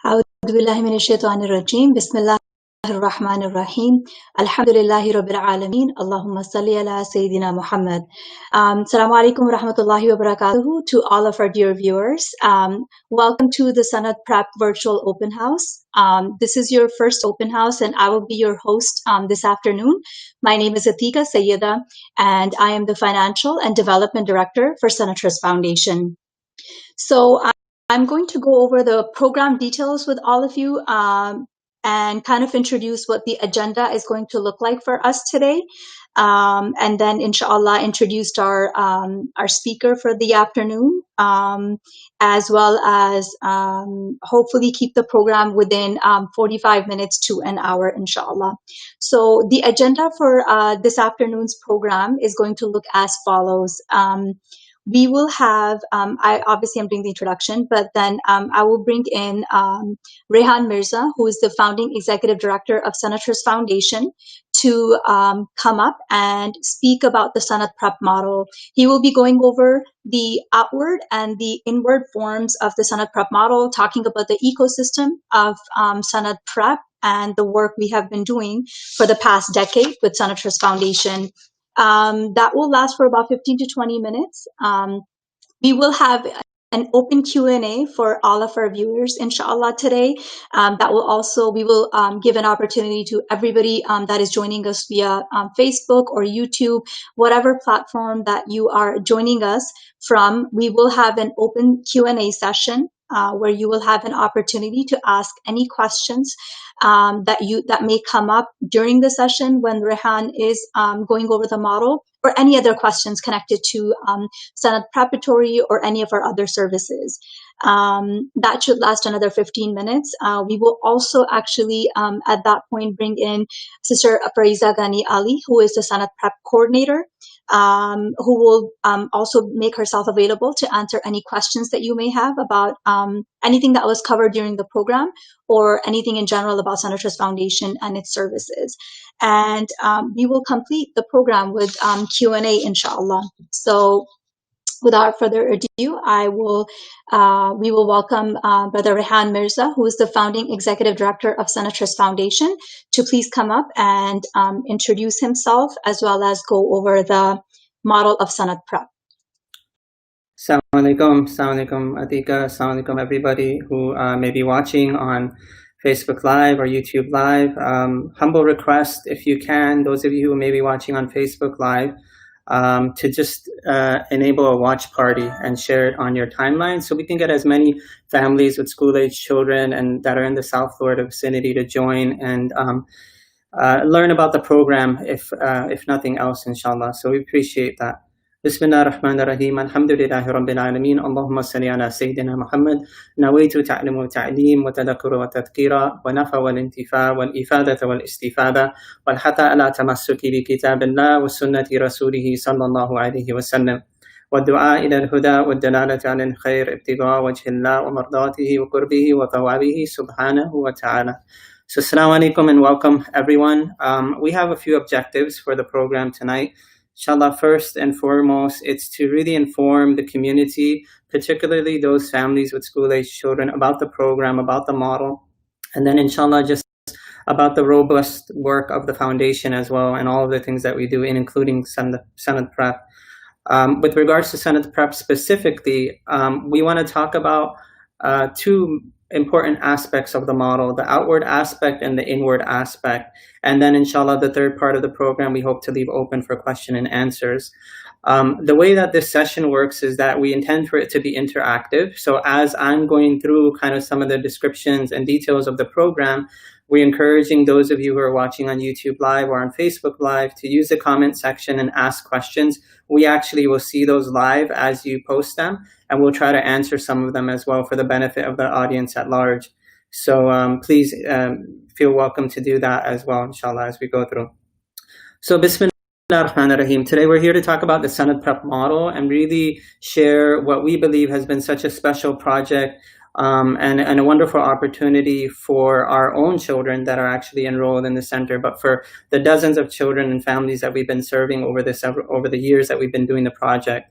أعوذ بالله من الشيطان الرجيم بسم الله الرحمن الرحيم الحمد لله رب العالمين اللهم صل على سيدنا Muhammad. Assalamu alaikum wa rahmatullahi wa barakatuhu to all of our dear viewers. Welcome to the Sanad Prep Virtual Open House. This is your first open house and I will be your host this afternoon. My name is Atika Sayyeda and I am the Financial and Development Director for Sanad Trust Foundation. So I'm going to go over the program details with all of you and kind of introduce what the agenda is going to look like for us today. And then inshallah introduced our speaker for the afternoon, as well as hopefully keep the program within 45 minutes to an hour, inshallah. So the agenda for this afternoon's program is going to look as follows. We will have, I obviously am doing the introduction, but then I will bring in Rehan Mirza, who is the founding executive director of Sanad Trust Foundation, to come up and speak about the Sanad Prep model. He will be going over the outward and the inward forms of the Sanad Prep model, talking about the ecosystem of Sanad Prep and the work we have been doing for the past decade with Sanad Trust Foundation. That will last for about 15 to 20 minutes. We will have an open Q&A for all of our viewers, inshallah, today. We will give an opportunity to everybody that is joining us via Facebook or YouTube, whatever platform that you are joining us from. We will have an open Q&A session where you will have an opportunity to ask any questions that may come up during the session when Rehan is going over the model, or any other questions connected to Sanad Preparatory or any of our other services. That should last another 15 minutes. We will also actually at that point bring in Sister Apariza Ghani Ali, who is the Sanad Prep coordinator, who will also make herself available to answer any questions that you may have about anything that was covered during the program or anything in general about Sanad Trust Foundation and its services. And we will complete the program with Q&A, inshallah. So without further ado, we will welcome Brother Rehan Mirza, who is the founding executive director of Sanad Trust Foundation, to please come up and introduce himself as well as go over the model of Sanad Prep. Assalamu alaikum, Atika. Assalamu alaikum, everybody who may be watching on Facebook Live or YouTube Live. Humble request, if you can, those of you who may be watching on Facebook Live, to just enable a watch party and share it on your timeline so we can get as many families with school-age children and that are in the South Florida vicinity to join and learn about the program, if nothing else, inshallah. So we appreciate that. بسم الله الرحمن الرحيم الحمد لله رب العالمين اللهم صل على سيدنا محمد نويت تعليم وتعليم وتذكر وتذكيرا ونفع والانتفاع والإفادة والاستفادة والحث على تمسك بكتاب الله وسنة رسوله صلى الله عليه وسلم والدعاء إلى الهدى والدلالة على الخير ابتغاء وجه الله ومرضاته وقربه وثوابه سبحانه وتعالى. So assalamu alaikum and welcome everyone. We have a few objectives for the program tonight. Inshallah, first and foremost, it's to really inform the community, particularly those families with school-age children, about the program, about the model, and then inshallah, just about the robust work of the foundation as well, and all of the things that we do, including Sanad Prep. With regards to Sanad Prep specifically, we want to talk about two important aspects of the model, the outward aspect and the inward aspect. And then inshallah, the third part of the program, we hope to leave open for question and answers. The way that this session works is that we intend for it to be interactive. So as I'm going through kind of some of the descriptions and details of the program, we're encouraging those of you who are watching on YouTube Live or on Facebook Live to use the comment section and ask questions. We actually will see those live as you post them, and we'll try to answer some of them as well for the benefit of the audience at large. So please feel welcome to do that as well, inshallah, as we go through. So Bismillah ar-Rahman ar-Rahim. Today we're here to talk about the Sanad Prep model and really share what we believe has been such a special project and a wonderful opportunity for our own children that are actually enrolled in the center, but for the dozens of children and families that we've been serving over the years that we've been doing the project.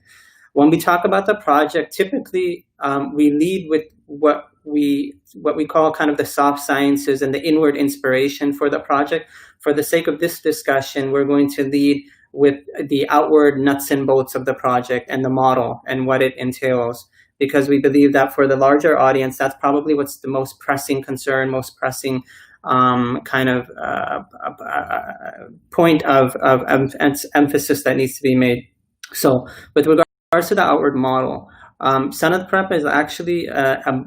When we talk about the project, typically we lead with what what we call kind of the soft sciences and the inward inspiration for the project. For the sake of this discussion, we're going to lead with the outward nuts and bolts of the project and the model and what it entails, because we believe that for the larger audience, that's probably what's the most pressing concern, most pressing kind of point of emphasis that needs to be made. So with regards to the outward model, Sanat Prep is actually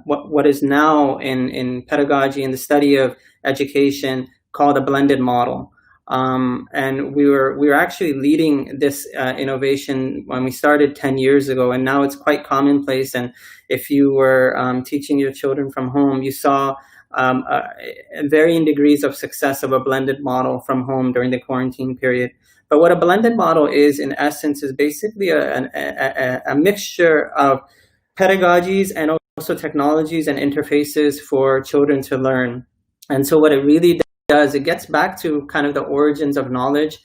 what is now in pedagogy and the study of education called a blended model. And we were actually leading this innovation when we started 10 years ago, and now it's quite commonplace. And if you were teaching your children from home, you saw varying degrees of success of a blended model from home during the quarantine period. But what a blended model is, in essence, is basically a mixture of pedagogies and also technologies and interfaces for children to learn. And so what it really does, it gets back to kind of the origins of knowledge.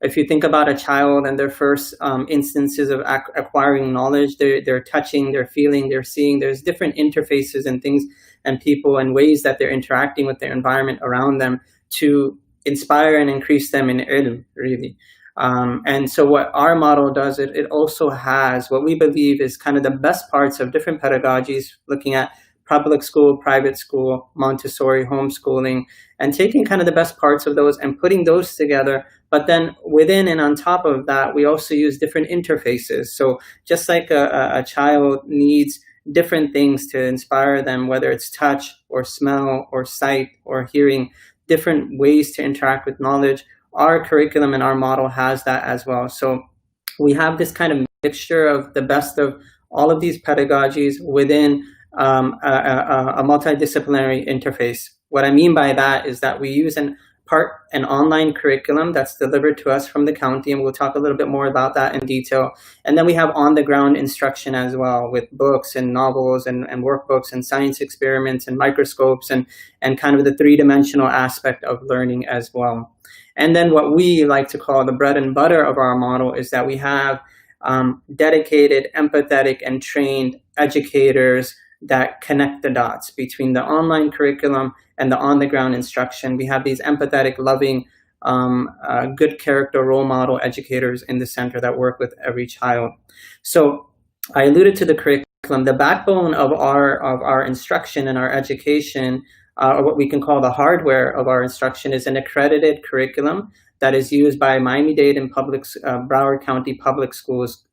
If you think about a child and their first instances of acquiring knowledge, they're touching, they're feeling, they're seeing. There's different interfaces and things and people and ways that they're interacting with their environment around them to inspire and increase them in ilm, really. And so what our model does, it also has what we believe is kind of the best parts of different pedagogies, looking at public school, private school, Montessori, homeschooling, and taking kind of the best parts of those and putting those together. But then within and on top of that, we also use different interfaces. So just like a child needs different things to inspire them, whether it's touch or smell or sight or hearing, different ways to interact with knowledge, our curriculum and our model has that as well. So we have this kind of mixture of the best of all of these pedagogies within a multidisciplinary interface. What I mean by that is that we use an online curriculum that's delivered to us from the county, and we'll talk a little bit more about that in detail. And then we have on-the-ground instruction as well, with books and novels and workbooks and science experiments and microscopes and kind of the three-dimensional aspect of learning as well. And then what we like to call the bread and butter of our model is that we have dedicated, empathetic, and trained educators that connect the dots between the online curriculum and the on-the-ground instruction. We have these empathetic, loving, good character role model educators in the center that work with every child. So I alluded to the curriculum. The backbone of our instruction and our education, or what we can call the hardware of our instruction, is an accredited curriculum that is used by Miami-Dade and Broward County Public Schools.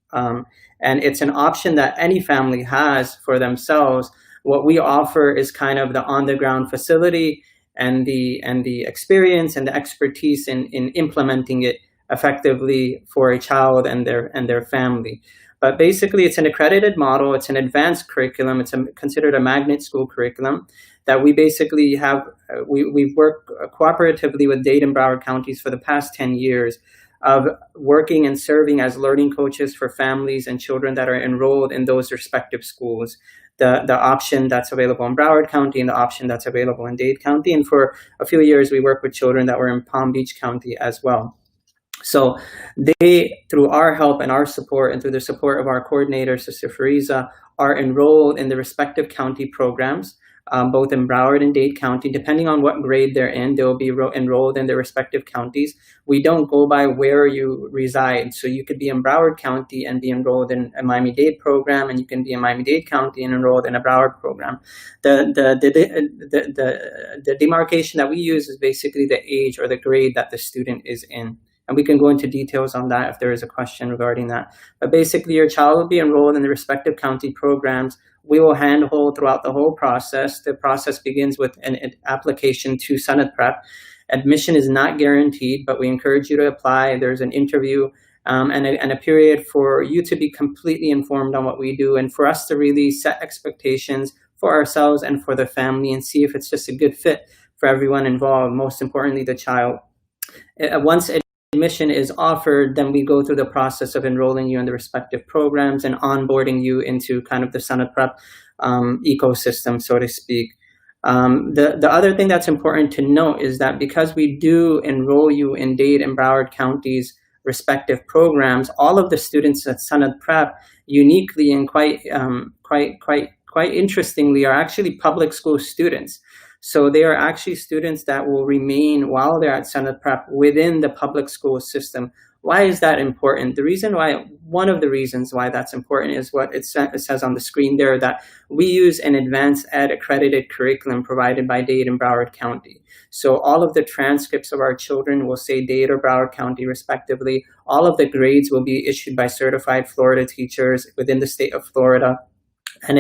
And it's an option that any family has for themselves. What we offer is kind of the on-the-ground facility and the experience and the expertise in implementing it effectively for a child and their family. But basically, it's an accredited model. It's an advanced curriculum. It's considered a magnet school curriculum that we basically have. We've worked cooperatively with Dade and Broward counties for the past 10 years of working and serving as learning coaches for families and children that are enrolled in those respective schools. The option that's available in Broward County and the option that's available in Dade County. And for a few years, we worked with children that were in Palm Beach County as well. So they, through our help and our support and through the support of our coordinator, Sister Fariza, are enrolled in the respective county programs, both in Broward and Dade County. Depending on what grade they're in, they'll be enrolled in their respective counties. We don't go by where you reside. So you could be in Broward County and be enrolled in a Miami-Dade program, and you can be in Miami-Dade County and enrolled in a Broward program. The demarcation that we use is basically the age or the grade that the student is in. And we can go into details on that if there is a question regarding that. But basically, your child will be enrolled in the respective county programs. We will handhold throughout the whole process. The process begins with an application to Sanat Prep. Admission is not guaranteed, but we encourage you to apply. There's an interview and a period for you to be completely informed on what we do, and for us to really set expectations for ourselves and for the family and see if it's just a good fit for everyone involved, most importantly, the child. Once admission is offered, then we go through the process of enrolling you in the respective programs and onboarding you into kind of the Sanat Prep ecosystem, so to speak. The other thing that's important to note is that because we do enroll you in Dade and Broward counties' respective programs, all of the students at Sanat Prep uniquely and quite quite interestingly, are actually public school students. So they are actually students that will remain while they're at Sanad Prep within the public school system. Why is that important? One of the reasons why that's important is what it says on the screen there, that we use an advanced ed accredited curriculum provided by Dade and Broward County. So all of the transcripts of our children will say Dade or Broward County respectively. All of the grades will be issued by certified Florida teachers within the state of Florida. And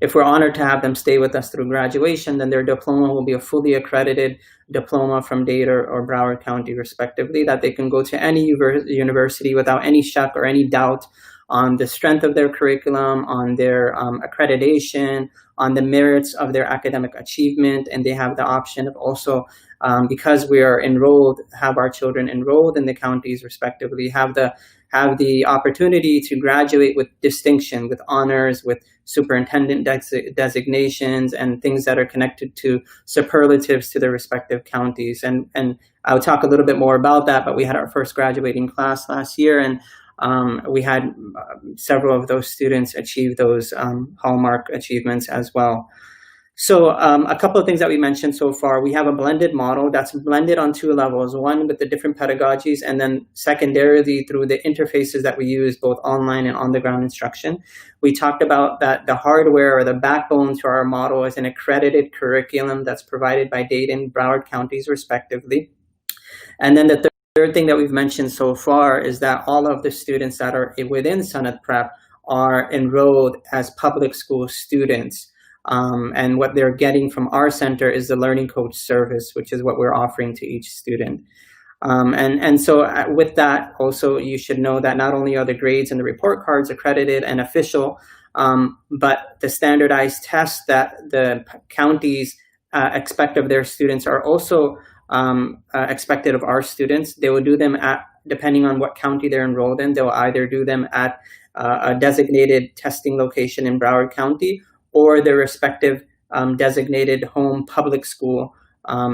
if we're honored to have them stay with us through graduation, then their diploma will be a fully accredited diploma from Dade or Broward County, respectively, that they can go to any university without any shock or any doubt on the strength of their curriculum, on their accreditation, on the merits of their academic achievement. And they have the option of also, because we are enrolled, have our children enrolled in the counties, respectively, have the opportunity to graduate with distinction, with honors, with superintendent designations, and things that are connected to superlatives to their respective counties. And I'll talk a little bit more about that, but we had our first graduating class last year, and we had several of those students achieve those hallmark achievements as well. So a couple of things that we mentioned so far. We have a blended model that's blended on two levels, one with the different pedagogies, and then secondarily through the interfaces that we use, both online and on-the-ground instruction. We talked about that the hardware or the backbone to our model is an accredited curriculum that's provided by Dade and Broward counties, respectively. And then the third thing that we've mentioned so far is that all of the students that are within Sanad Prep are enrolled as public school students. And what they're getting from our center is the learning coach service, which is what we're offering to each student. And so with that, also, you should know that not only are the grades and the report cards accredited and official, but the standardized tests that the counties expect of their students are also expected of our students. They will do them depending on what county they're enrolled in, they'll either do them at a designated testing location in Broward County, or their respective designated home public school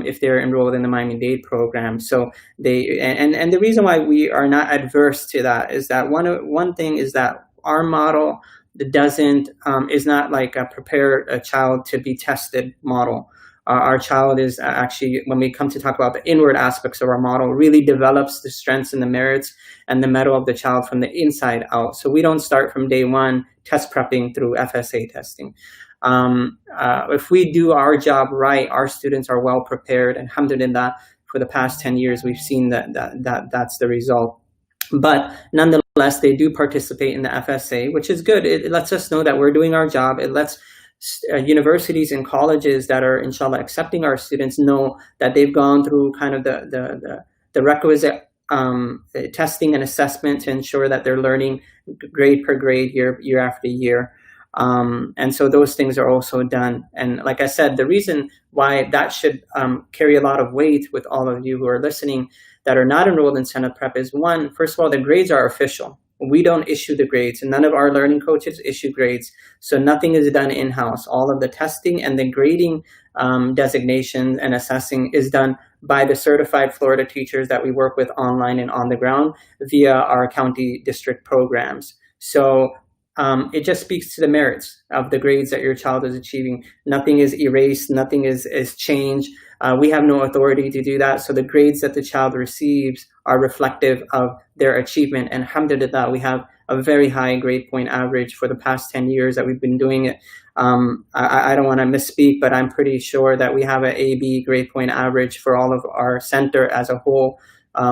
if they're enrolled in the Miami-Dade program. So and the reason why we are not adverse to that is that one thing is that our model is not like prepare a child to be tested model. Our child is actually, when we come to talk about the inward aspects of our model, really develops the strengths and the merits and the mettle of the child from the inside out. So we don't start from day one test prepping through FSA testing. If we do our job right, our students are well prepared. And alhamdulillah, for the past 10 years, we've seen that's the result. But nonetheless, they do participate in the FSA, which is good. It lets us know that we're doing our job. It lets universities and colleges that are inshallah accepting our students know that they've gone through kind of the requisite testing and assessment to ensure that they're learning grade per grade, year after year. And so those things are also done. And like I said, the reason why that should carry a lot of weight with all of you who are listening that are not enrolled in Sanad Prep is, one, first of all, the grades are official. We don't issue the grades, and none of our learning coaches issue grades. So nothing is done in-house. All of the testing and the grading designation and assessing is done by the certified Florida teachers that we work with online and on the ground via our county district programs. So it just speaks to the merits of the grades that your child is achieving. Nothing is erased, nothing is changed. We have no authority to do that. So the grades that the child receives are reflective of their achievement. And alhamdulillah, we have a very high grade point average for the past 10 years that we've been doing it. I don't want to misspeak, but I'm pretty sure that we have an AB grade point average for all of our center as a whole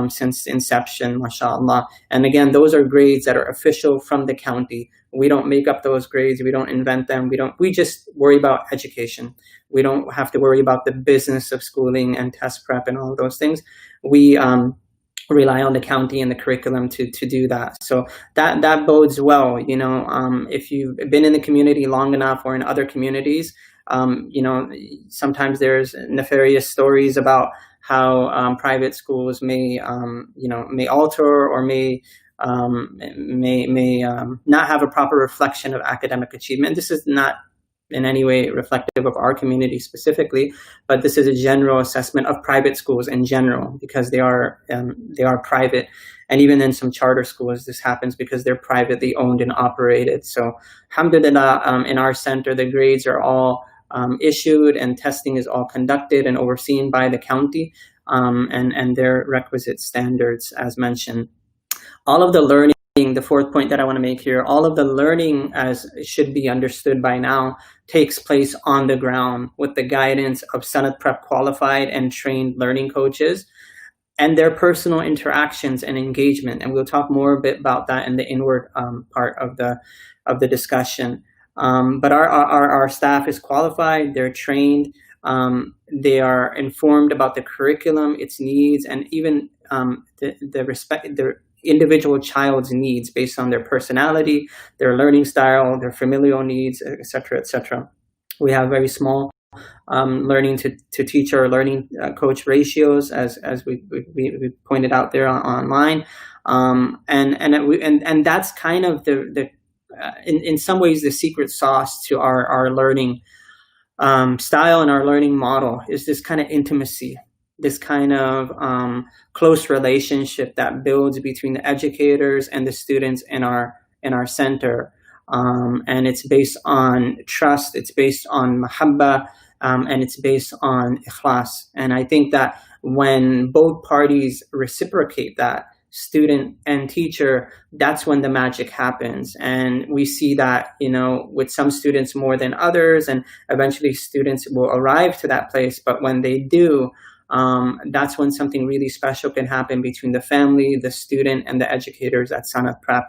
since inception, mashallah. And again, those are grades that are official from the county. We don't make up those grades. We don't invent them. We just worry about education. We don't have to worry about the business of schooling and test prep and all of those things. We rely on the county and the curriculum to do that. So that bodes well. You know, if you've been in the community long enough or in other communities, you know, sometimes there's nefarious stories about how private schools may alter or may not have a proper reflection of academic achievement. This is not in any way reflective of our community specifically, but this is a general assessment of private schools in general, because they are private, and even in some charter schools this happens because they're privately owned and operated. So alhamdulillah, in our center the grades are all issued, and testing is all conducted and overseen by the county, and their requisite standards as mentioned. All of the learning, the fourth point that I want to make here, all of the learning, as should be understood by now, takes place on the ground with the guidance of Sanad Prep qualified and trained learning coaches and their personal interactions and engagement. And we'll talk more a bit about that in the inward part of the discussion. But our staff is qualified, they're trained, they are informed about the curriculum, its needs, and even the individual child's needs based on their personality, their learning style, their familial needs, etc., etc. We have very small learning to teacher or learning coach ratios, as we pointed out there online, and that's kind of the in some ways the secret sauce to our learning style and our learning model is this kind of intimacy, this kind of close relationship that builds between the educators and the students in our center, and it's based on trust, it's based on mahabba, and it's based on ikhlas. And I think that when both parties reciprocate that, student and teacher, that's when the magic happens. And we see that, with some students more than others, and eventually students will arrive to that place. But when they do, that's when something really special can happen between the family, the student, and the educators at Sanad Prep.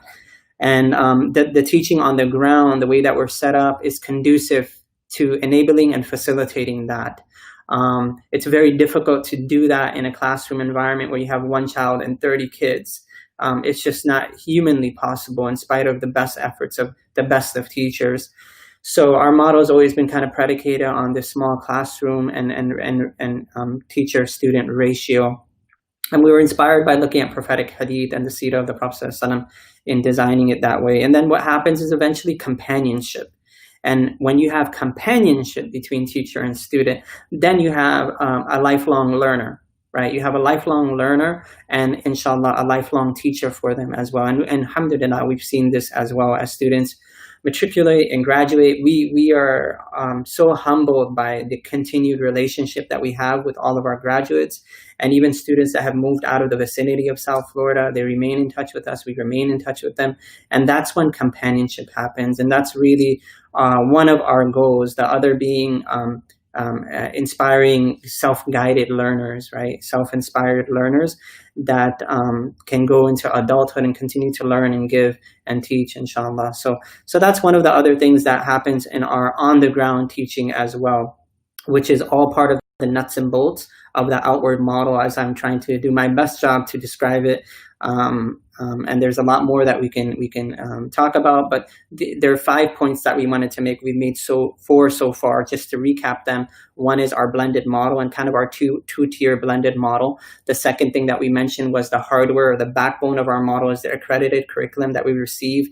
And the teaching on the ground, the way that we're set up, is conducive to enabling and facilitating that. It's very difficult to do that in a classroom environment where you have one child and 30 kids. It's just not humanly possible in spite of the best efforts of the best of teachers. So our model has always been kind of predicated on this small classroom and teacher-student ratio. And we were inspired by looking at prophetic hadith and the seerah of the Prophet ﷺ in designing it that way. And then what happens is eventually companionship. And when you have companionship between teacher and student, then you have a lifelong learner, right? You have a lifelong learner and inshallah a lifelong teacher for them as well. And alhamdulillah, we've seen this as well as students matriculate and graduate. We are so humbled by the continued relationship that we have with all of our graduates, and even students that have moved out of the vicinity of South Florida. They remain in touch with us. We remain in touch with them. And that's when companionship happens. And that's really one of our goals, the other being inspiring self-guided learners, right? Self-inspired learners that can go into adulthood and continue to learn and give and teach, inshallah. So that's one of the other things that happens in our on-the-ground teaching as well, which is all part of the nuts and bolts of the outward model, as I'm trying to do my best job to describe it. And there's a lot more that we can talk about, but there are 5 points that we wanted to make. We've made four so far. Just to recap them, one is our blended model and kind of our two-tier blended model. The second thing that we mentioned was the hardware, or the backbone of our model, is the accredited curriculum that we receive,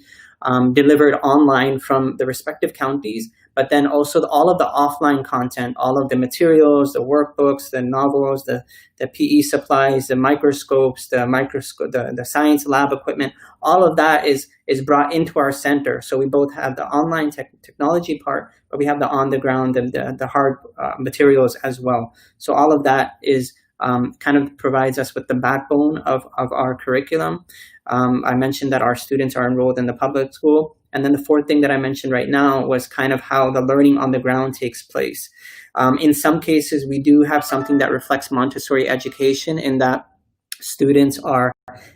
delivered online from the respective counties, but then also all of the offline content, all of the materials, the workbooks, the novels, the PE supplies, the microscopes, the science lab equipment, all of that is brought into our center. So we both have the online technology part, but we have the on the ground and the hard materials as well. So all of that is kind of provides us with the backbone of our curriculum. I mentioned that our students are enrolled in the public school. And then the fourth thing that I mentioned right now was kind of how the learning on the ground takes place. In some cases, we do have something that reflects Montessori education in that students are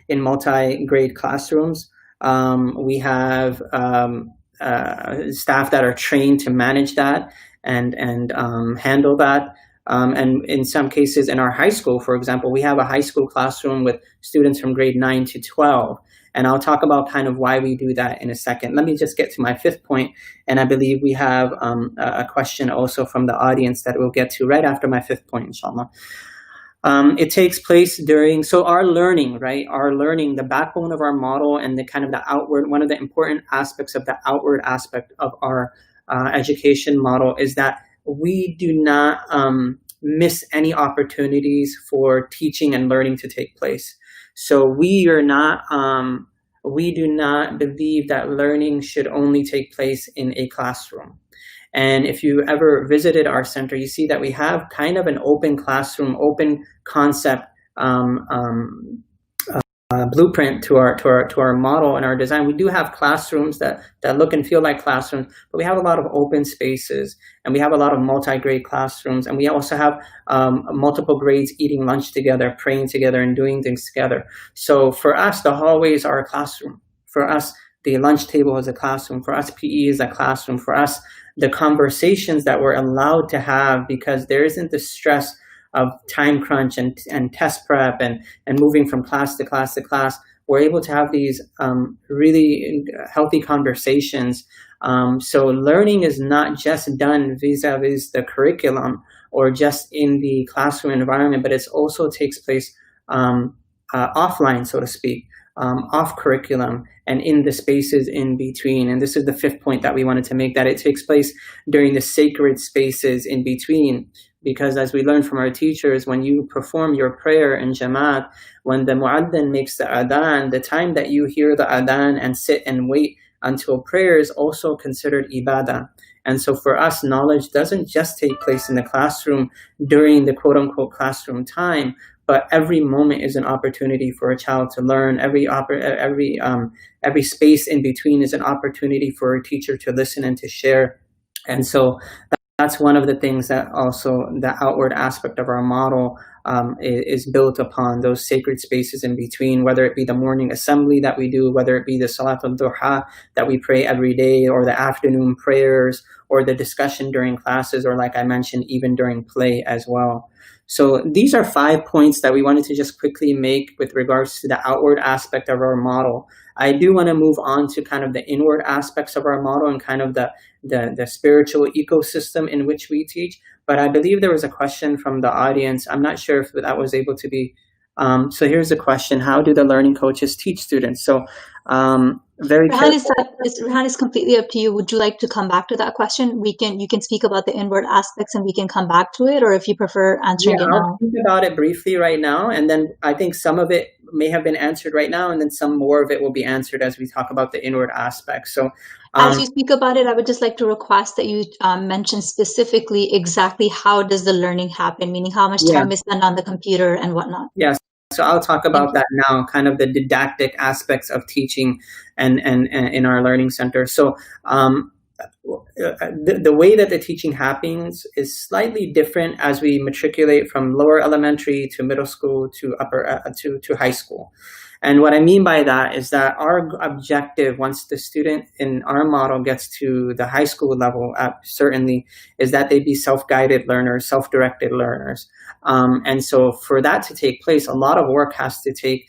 in multi-grade classrooms. We have staff that are trained to manage that and handle that. And in some cases in our high school, for example, we have a high school classroom with students from grade 9 to 12. And I'll talk about kind of why we do that in a second. Let me just get to my fifth point. And I believe we have a question also from the audience that we'll get to right after my fifth point, inshallah. It takes place during, so our learning, right? Our learning, the backbone of our model and the kind of the outward, one of the important aspects of the outward aspect of our education model is that we do not miss any opportunities for teaching and learning to take place. So we do not believe that learning should only take place in a classroom. And if you ever visited our center, you see that we have kind of an open classroom, open concept blueprint to our model and our design. We do have classrooms that look and feel like classrooms, but we have a lot of open spaces, and we have a lot of multi-grade classrooms, and we also have multiple grades eating lunch together, praying together, and doing things together. So for us, the hallways are a classroom. For us, the lunch table is a classroom. For us, PE is a classroom. For us, the conversations that we're allowed to have, because there isn't the stress of time crunch and test prep and moving from class to class to class, we're able to have these really healthy conversations. So learning is not just done vis-a-vis the curriculum or just in the classroom environment, but it also takes place offline, so to speak, off curriculum and in the spaces in between. And this is the fifth point that we wanted to make, that it takes place during the sacred spaces in between. Because as we learned from our teachers, when you perform your prayer in Jamaat, when the mu'adhin makes the adhan, the time that you hear the adhan and sit and wait until prayer is also considered ibadah. And so for us, knowledge doesn't just take place in the classroom during the quote-unquote classroom time, but every moment is an opportunity for a child to learn. Every space in between is an opportunity for a teacher to listen and to share. And so that's one of the things that also the outward aspect of our model is built upon, those sacred spaces in between, whether it be the morning assembly that we do, whether it be the Salat al-Duha that we pray every day, or the afternoon prayers, or the discussion during classes, or like I mentioned, even during play as well. So these are 5 points that we wanted to just quickly make with regards to the outward aspect of our model. I do want to move on to kind of the inward aspects of our model and kind of the spiritual ecosystem in which we teach. But I believe there was a question from the audience. I'm not sure if that was able to be. So here's a question: how do the learning coaches teach students? So Rehan, is completely up to you. Would you like to come back to that question? You can speak about the inward aspects and we can come back to it, or if you prefer answering it now. I'll think about it briefly right now, and then I think some of it may have been answered right now, and then some more of it will be answered as we talk about the inward aspects. So as you speak about it, I would just like to request that you mention specifically exactly how does the learning happen, meaning how much time is spent on the computer and whatnot. Yes. So I'll talk about that now, kind of the didactic aspects of teaching and in our learning center. So the way that the teaching happens is slightly different as we matriculate from lower elementary to middle school to to high school. And what I mean by that is that our objective, once the student in our model gets to the high school level, certainly, is that they be self-guided learners, self-directed learners. And so for that to take place, a lot of work has to take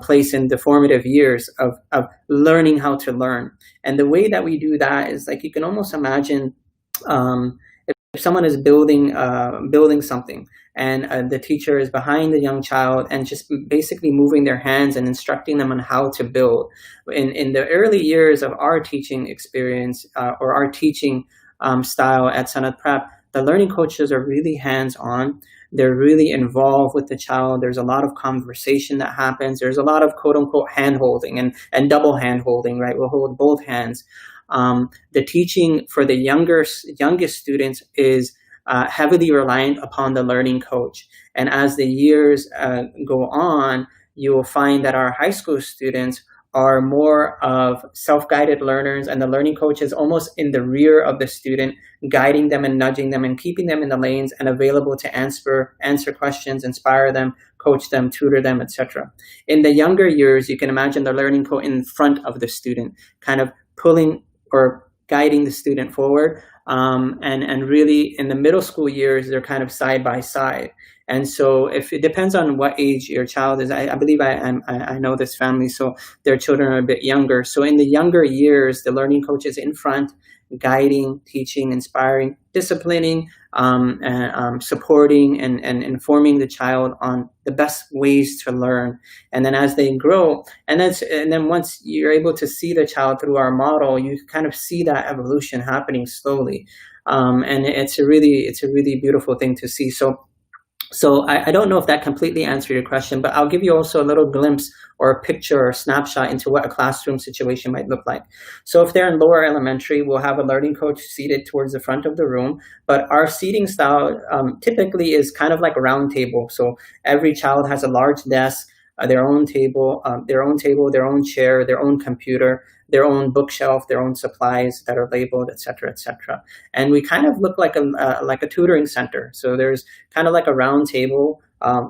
place in the formative years of learning how to learn. And the way that we do that is, like, you can almost imagine if someone is building something, and the teacher is behind the young child and just basically moving their hands and instructing them on how to build. In the early years of our teaching experience or our teaching style at Sanat Prep, the learning coaches are really hands-on. They're really involved with the child. There's a lot of conversation that happens. There's a lot of quote-unquote hand-holding and double hand-holding, right? We'll hold both hands. The teaching for the youngest students is heavily reliant upon the learning coach. And as the years go on, you will find that our high school students are more of self-guided learners, and the learning coach is almost in the rear of the student, guiding them and nudging them and keeping them in the lanes and available to answer questions, inspire them, coach them, tutor them, etc. In the younger years, you can imagine the learning coach in front of the student, kind of pulling or guiding the student forward. And really in the middle school years, they're kind of side by side. And so if it depends on what age your child is, I believe I know this family, so their children are a bit younger. So in the younger years, the learning coach is in front guiding, teaching, inspiring, disciplining, supporting, and informing the child on the best ways to learn. And then as they grow, and then once you're able to see the child through our model, you kind of see that evolution happening slowly. And it's a really beautiful thing to see. So I don't know if that completely answered your question, but I'll give you also a little glimpse or a picture or a snapshot into what a classroom situation might look like. So if they're in lower elementary, we'll have a learning coach seated towards the front of the room, but our seating style typically is kind of like a round table. So every child has a large desk, their own table, their own chair, their own computer, their own bookshelf, their own supplies that are labeled, et cetera, and we kind of look like a tutoring center. So there's kind of like a round table,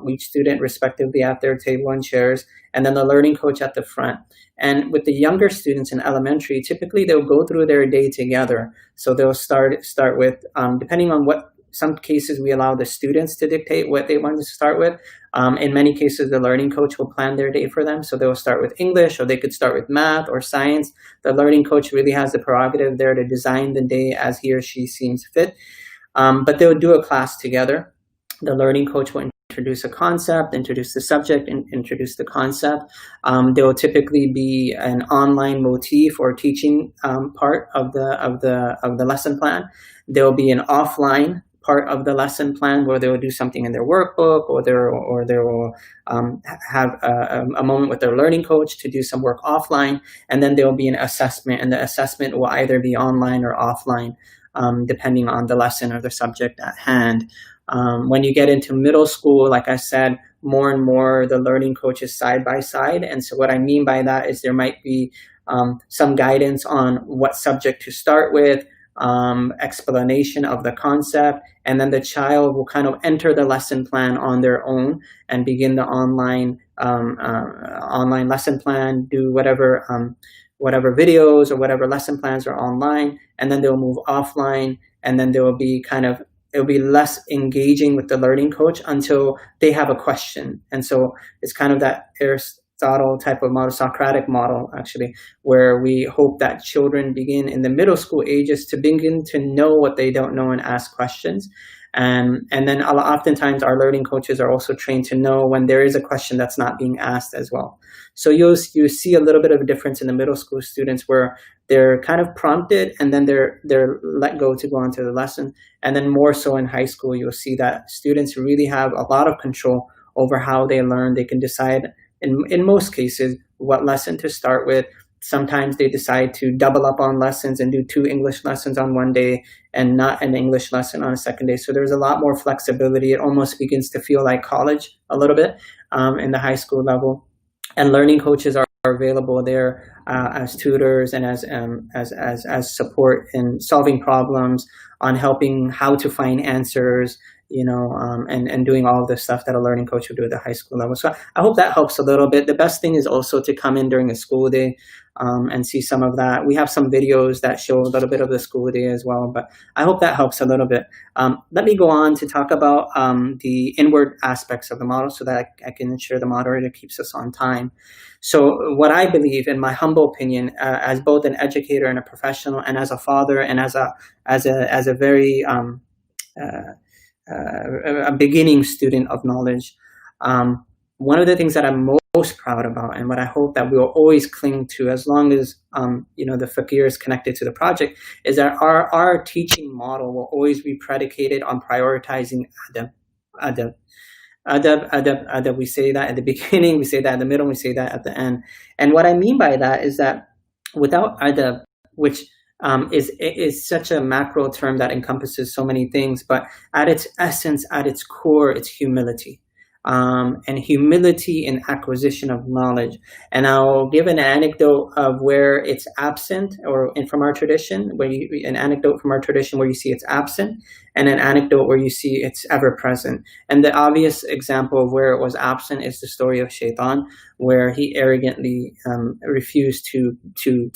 each student respectively at their table and chairs, and then the learning coach at the front. And with the younger students in elementary, typically they'll go through their day together. So they'll start with, depending on what, some cases we allow the students to dictate what they want to start with. In many cases, the learning coach will plan their day for them. So they'll start with English, or they could start with math or science. The learning coach really has the prerogative there to design the day as he or she seems fit. But they'll do a class together. The learning coach will introduce a concept, introduce the subject, and introduce the concept. There will typically be an online motif or teaching part of the lesson plan. There will be an offline part of the lesson plan where they will do something in their workbook, or they will have a moment with their learning coach to do some work offline, and then there will be an assessment, and the assessment will either be online or offline, depending on the lesson or the subject at hand. When you get into middle school, like I said, more and more the learning coach is side by side, and so what I mean by that is there might be some guidance on what subject to start with, explanation of the concept, and then the child will kind of enter the lesson plan on their own and begin the online lesson plan, do whatever videos or whatever lesson plans are online, and then they'll move offline, and then there will be it'll be less engaging with the learning coach until they have a question. And so it's kind of that Aristotle type of model, Socratic model, actually, where we hope that children begin in the middle school ages to begin to know what they don't know and ask questions. And then oftentimes our learning coaches are also trained to know when there is a question that's not being asked as well. So you see a little bit of a difference in the middle school students where they're kind of prompted and then they're let go to go on to the lesson. And then more so in high school, you'll see that students really have a lot of control over how they learn. They can decide in most cases what lesson to start with. Sometimes they decide to double up on lessons and do 2 English lessons on one day and not an English lesson on a second day. So there's a lot more flexibility. It almost begins to feel like college a little bit in the high school level. And learning coaches are available there as tutors and as support in solving problems, on helping how to find answers, and doing all of the stuff that a learning coach would do at the high school level. So I hope that helps a little bit. The best thing is also to come in during the school day and see some of that. We have some videos that show a little bit of the school day as well, but I hope that helps a little bit. Let me go on to talk about the inward aspects of the model so that I can ensure the moderator keeps us on time. So what I believe, in my humble opinion, as both an educator and a professional, and as a father, and as a very a beginning student of knowledge, one of the things that I'm most proud about, and what I hope that we will always cling to as long as the fakir is connected to the project, is that our teaching model will always be predicated on prioritizing adab. Adab. We say that at the beginning, we say that in the middle, we say that at the end. And what I mean by that is that without adab, which is such a macro term that encompasses so many things, but at its essence, at its core, it's humility. And humility in acquisition of knowledge. And I'll give an anecdote of where it's absent, from our tradition, an anecdote from our tradition where you see it's absent, and an anecdote where you see it's ever present. And the obvious example of where it was absent is the story of Shaitan, where he arrogantly refused to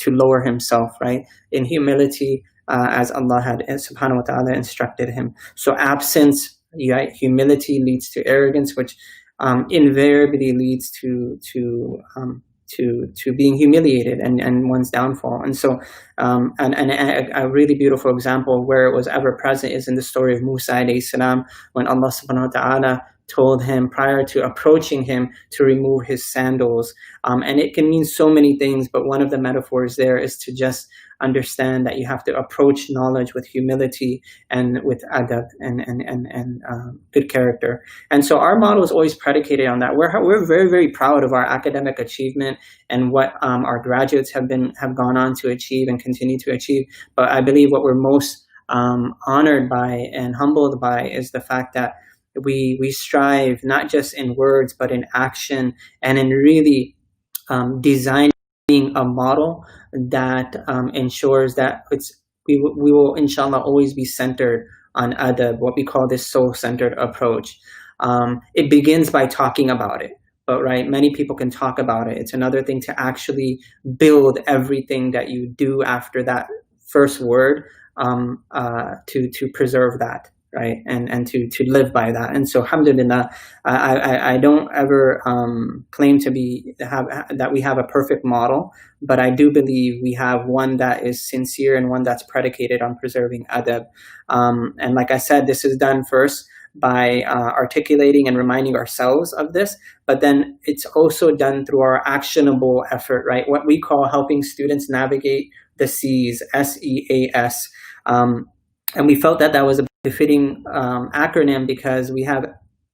lower himself, right, in humility, as Allah had subhanahu wa ta'ala instructed him. So absence, humility leads to arrogance, which invariably leads to being humiliated and one's downfall. And so and a really beautiful example where it was ever present is in the story of Musa alayhi salam, when Allah subhanahu wa ta'ala told him prior to approaching him to remove his sandals. And it can mean so many things, but one of the metaphors there is to just understand that you have to approach knowledge with humility and with adab and good character. And so our model is always predicated on that. We're very, very proud of our academic achievement and what our graduates have gone on to achieve and continue to achieve. But I believe what we're most honored by and humbled by is the fact that we strive not just in words but in action and in really designing a model that ensures that we will inshallah always be centered on adab, what we call this soul-centered approach. It begins by talking about it, but right, many people can talk about it. It's another thing to actually build everything that you do after that first word to preserve that, right, and to live by that. And so alhamdulillah, I don't ever claim to that we have a perfect model, but I do believe we have one that is sincere and one that's predicated on preserving adab. And like I said, this is done first by articulating and reminding ourselves of this, but then it's also done through our actionable effort, right? What we call helping students navigate the C's, SEAS. And we felt that was a befitting acronym because we have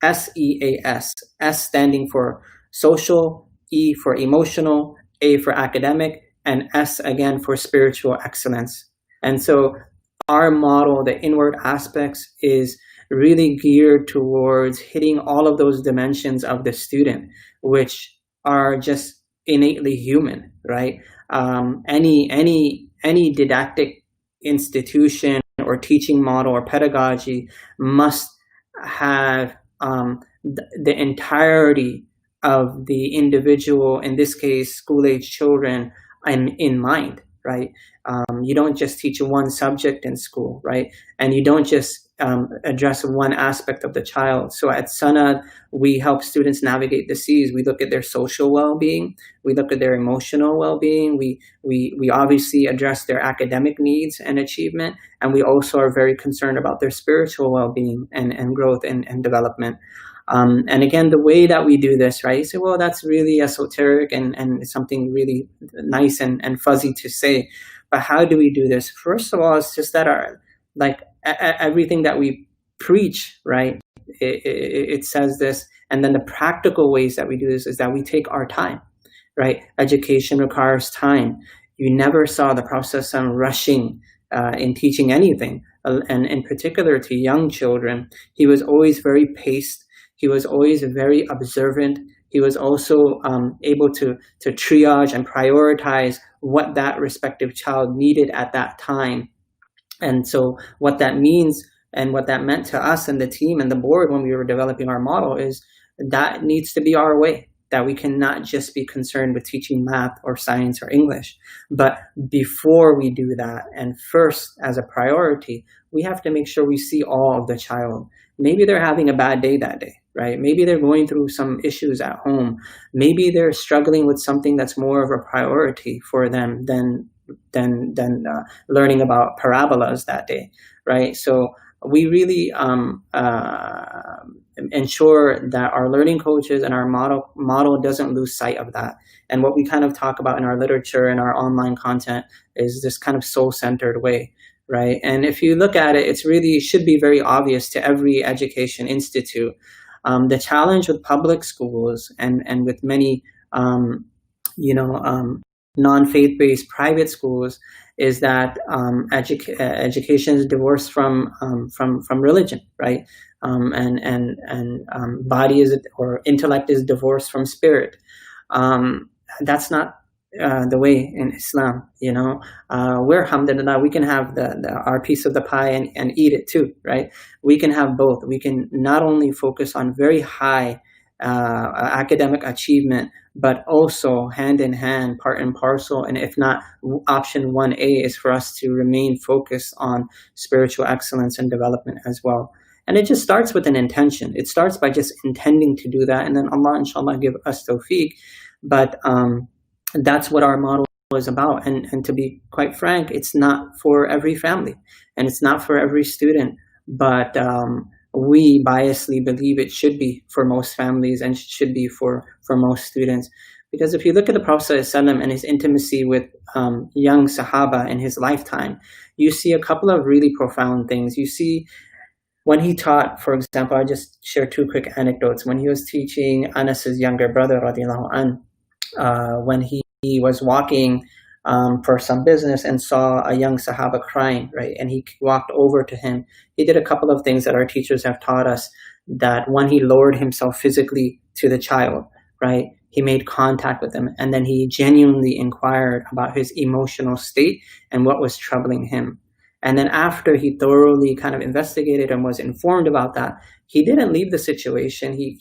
SEAS, S standing for social, E for emotional, A for academic, and S again for spiritual excellence. And so our model, the inward aspects, is really geared towards hitting all of those dimensions of the student, which are just innately human, right? Any didactic institution or teaching model or pedagogy must have the entirety of the individual, in this case, school-age children, in mind, right? You don't just teach one subject in school, right? And you don't just address one aspect of the child. So at Sanad, we help students navigate the C's. We look at their social well-being. We look at their emotional well-being. We obviously address their academic needs and achievement. And we also are very concerned about their spiritual well-being and growth and development. And again, the way that we do this, right? You say, well, that's really esoteric and something really nice and fuzzy to say. But how do we do this? First of all, it's just that everything that we preach, right? It says this. And then the practical ways that we do this is that we take our time, right? Education requires time. You never saw the Prophet rushing in teaching anything. And in particular to young children, he was always very paced. He was always very observant. He was also able to triage and prioritize what that respective child needed at that time. And so what that means and what that meant to us and the team and the board when we were developing our model is that needs to be our way, that we cannot just be concerned with teaching math or science or English. But before we do that, and first as a priority, we have to make sure we see all of the child. Maybe they're having a bad day that day, right? Maybe they're going through some issues at home. Maybe they're struggling with something that's more of a priority for them than learning about parabolas that day, right? So we really ensure that our learning coaches and our model doesn't lose sight of that. And what we kind of talk about in our literature and our online content is this kind of soul-centered way, right? And if you look at it, it's really should be very obvious to every education institute. The challenge with public schools and with many, non-faith-based private schools is that education is divorced from religion, right? And body or intellect is divorced from spirit. That's not the way in Islam. We're alhamdulillah, we can have our piece of the pie and eat it too, right? We can have both. We can not only focus on very high academic achievement, but also hand in hand, part and parcel. And if not, option 1A is for us to remain focused on spiritual excellence and development as well. And it just starts with an intention. It starts by just intending to do that. And then Allah, inshallah, give us tawfiq. But that's what our model is about. And to be quite frank, it's not for every family and it's not for every student, but we biasly believe it should be for most families and should be for most students. Because if you look at the Prophet ﷺ and his intimacy with young Sahaba in his lifetime, you see a couple of really profound things. You see when he taught, for example, I'll just share two quick anecdotes. When he was teaching Anas's younger brother, radiallahu an, when he was walking for some business and saw a young Sahaba crying, right? And he walked over to him. He did a couple of things that our teachers have taught us, that one, he lowered himself physically to the child, right? He made contact with him, and then he genuinely inquired about his emotional state and what was troubling him. And then after he thoroughly kind of investigated and was informed about that, he didn't leave the situation. He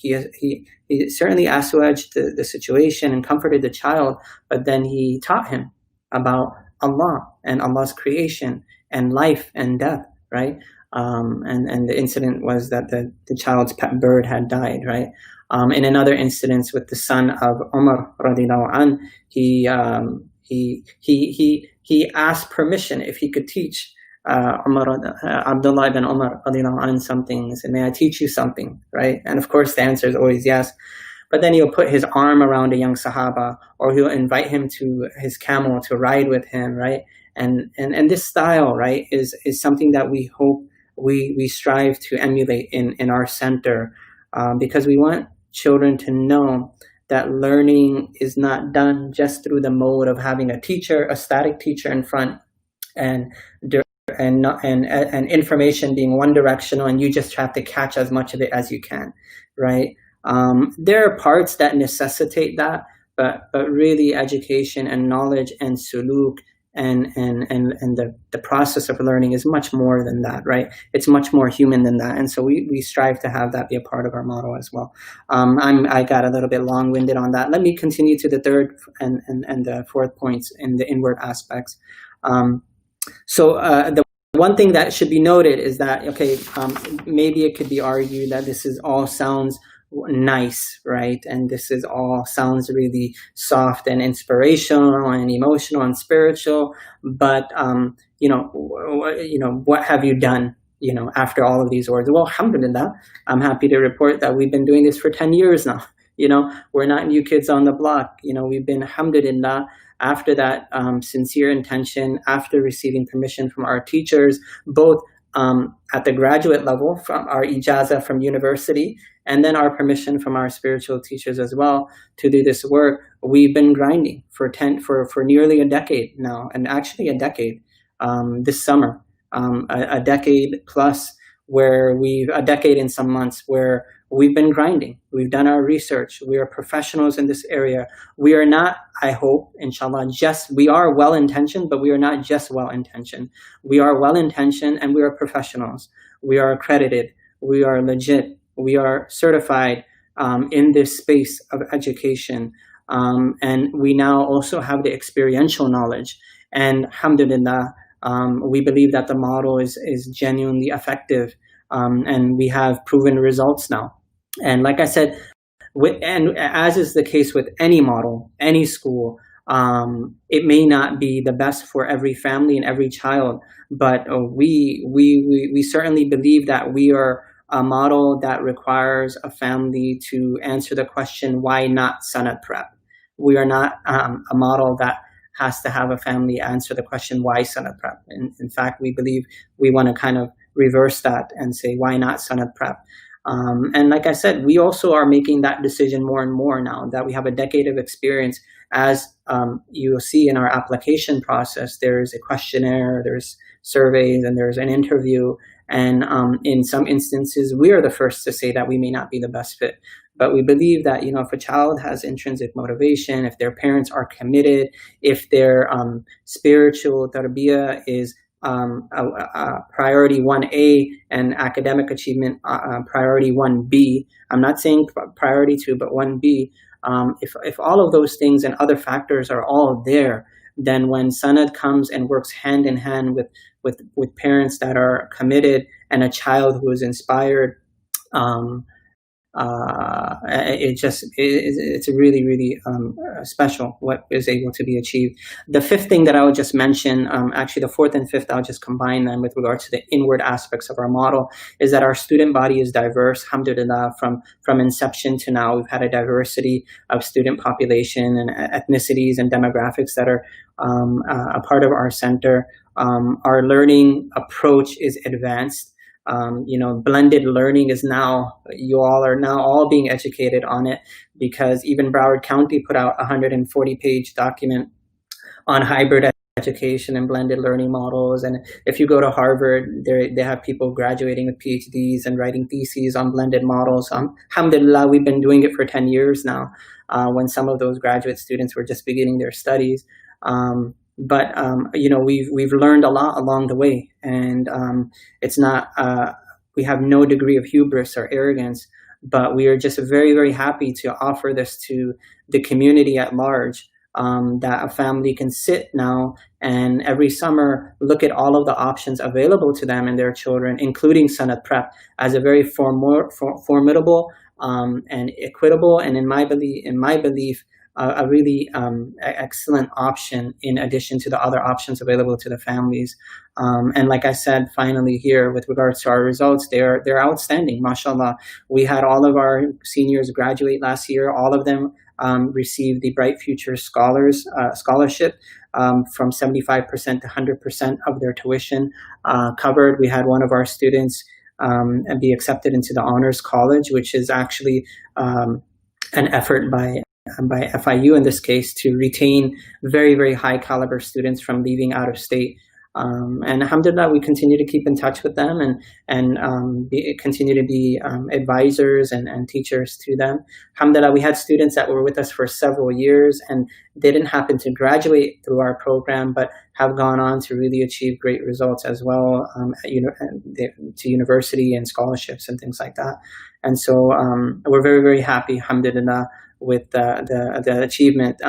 certainly assuaged the situation and comforted the child, but then he taught him about Allah and Allah's creation and life and death, right? And the incident was that the child's pet bird had died, right? In another incident with the son of Umar radiallahu an, he asked permission if he could teach Abdullah ibn Umar radiallahu an something. He said, "May I teach you something?" Right? And of course the answer is always yes. But then he'll put his arm around a young Sahaba, or he'll invite him to his camel to ride with him, right? And this style, right, is something that we hope we strive to emulate in our center, because we want children to know that learning is not done just through the mode of having a teacher, a static teacher in front, and information being one directional, and you just have to catch as much of it as you can, right? There are parts that necessitate that, but really education and knowledge and suluk and the process of learning is much more than that, right? It's much more human than that, and so we strive to have that be a part of our model as well. I got a little bit long-winded on that. Let me continue to the third and the fourth points in the inward aspects. So the one thing that should be noted is that, okay, maybe it could be argued that this is all sounds nice, right? And this is all sounds really soft and inspirational and emotional and spiritual, but what have you done, after all of these words? Well, alhamdulillah, I'm happy to report that we've been doing this for 10 years now. We're not new kids on the block. We've been, alhamdulillah, after that sincere intention, after receiving permission from our teachers, both at the graduate level from our ijazah from university, and then our permission from our spiritual teachers as well to do this work. We've been grinding for nearly a decade now, and actually a decade this summer, a decade plus, a decade in some months where we've been grinding. We've done our research. We are professionals in this area. We are not, I hope, inshallah, we are well-intentioned, but we are not just well-intentioned. We are well-intentioned and we are professionals. We are accredited. We are legit. We are certified in this space of education. And we now also have the experiential knowledge. And alhamdulillah, we believe that the model is genuinely effective, and we have proven results now. And like I said, and as is the case with any model, any school, it may not be the best for every family and every child, but we certainly believe that we are a model that requires a family to answer the question, why not Sanad Prep? We are not a model that has to have a family answer the question, why Sanad Prep? In fact, we believe we want to kind of reverse that and say, why not Sanad Prep? And like I said, we also are making that decision more and more now that we have a decade of experience. As you'll see in our application process, there's a questionnaire, there's surveys, and there's an interview. And in some instances, we are the first to say that we may not be the best fit. But we believe that, if a child has intrinsic motivation, if their parents are committed, if their spiritual tarbiyah is priority 1A and academic achievement priority 1B. I'm not saying priority 2, but 1B. If all of those things and other factors are all there, then when Sanad comes and works hand in hand with parents that are committed and a child who is inspired, it's really, really special what is able to be achieved. The fifth thing that I would just mention, actually the fourth and fifth, I'll just combine them with regards to the inward aspects of our model, is that our student body is diverse. Alhamdulillah, from inception to now, we've had a diversity of student population and ethnicities and demographics that are a part of our center. Our learning approach is advanced. Blended learning is now, you all are now all being educated on it, because even Broward County put out a 140-page document on hybrid education and blended learning models. And if you go to Harvard, they have people graduating with PhDs and writing theses on blended models. Alhamdulillah, we've been doing it for 10 years now, when some of those graduate students were just beginning their studies. But we've learned a lot along the way, and it's not, we have no degree of hubris or arrogance, but we are just very, very happy to offer this to the community at large, that a family can sit now and every summer look at all of the options available to them and their children, including Sanat Prep, as a very formidable and equitable, and in my belief, a really excellent option in addition to the other options available to the families. And like I said, finally here, with regards to our results, they're outstanding, mashallah. We had all of our seniors graduate last year. All of them received the Bright Future Scholarship, from 75% to 100% of their tuition covered. We had one of our students be accepted into the Honors College, which is actually an effort by FIU in this case to retain very, very high caliber students from leaving out of state. And alhamdulillah, we continue to keep in touch with them and continue to be advisors and teachers to them. Alhamdulillah, we had students that were with us for several years and they didn't happen to graduate through our program, but have gone on to really achieve great results as well, to university and scholarships and things like that. And so we're very, very happy, alhamdulillah, with the achievement.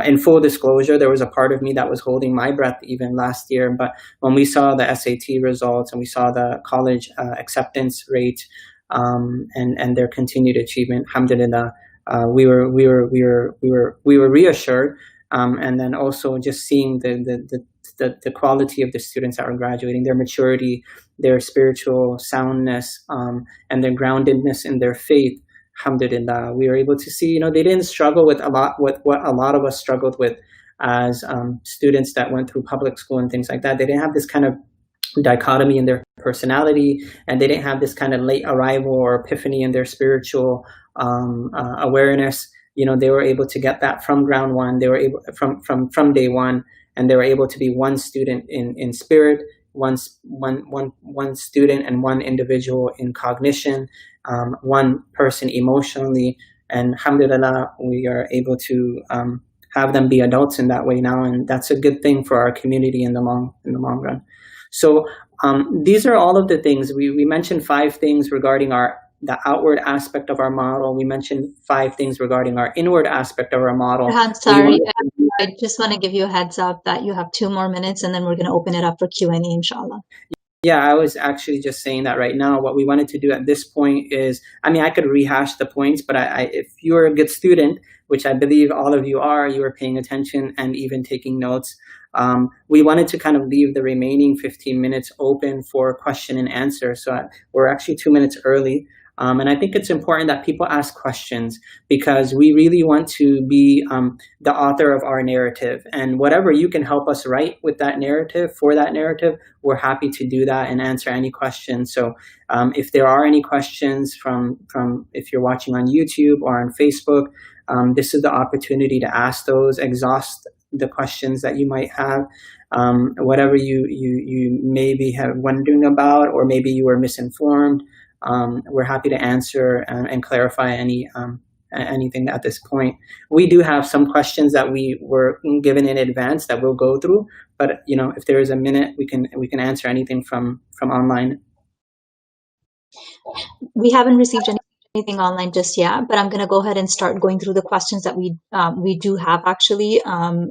In full disclosure, there was a part of me that was holding my breath even last year, but when we saw the SAT results and we saw the college acceptance rate and their continued achievement, alhamdulillah, we were reassured, and then also just seeing the quality of the students that were graduating, their maturity, their spiritual soundness, and their groundedness in their faith. Alhamdulillah, we were able to see, they didn't struggle with what a lot of us struggled with as students that went through public school and things like that. They didn't have this kind of dichotomy in their personality, and they didn't have this kind of late arrival or epiphany in their spiritual awareness. They were able to get that from ground one. They were able from day one, and they were able to be one student in spirit, one student and one individual in cognition, one person emotionally, and alhamdulillah, we are able to have them be adults in that way now, and that's a good thing for our community in the long run. So these are all of the things. We mentioned 5 things regarding the outward aspect of our model. We mentioned 5 things regarding our inward aspect of our model. Sorry, I just want to give you a heads up that you have 2 more minutes, and then we're going to open it up for Q&A, inshallah. Yeah, I was actually just saying that right now. What we wanted to do at this point is, I could rehash the points, but if you're a good student, which I believe all of you are, you are paying attention and even taking notes. We wanted to kind of leave the remaining 15 minutes open for question and answer. So we're actually 2 minutes early. And I think it's important that people ask questions, because we really want to be the author of our narrative, and whatever you can help us write with that narrative, for that narrative, we're happy to do that and answer any questions. So if there are any questions from if you're watching on YouTube or on Facebook, this is the opportunity to ask those, exhaust the questions that you might have, whatever you maybe have wondering about, or maybe you were misinformed. We're happy to answer and clarify anything at this point. We do have some questions that we were given in advance that we'll go through, but if there is a minute, we can answer anything from online. We haven't received any anything online just yet, but I'm going to go ahead and start going through the questions that we do have actually from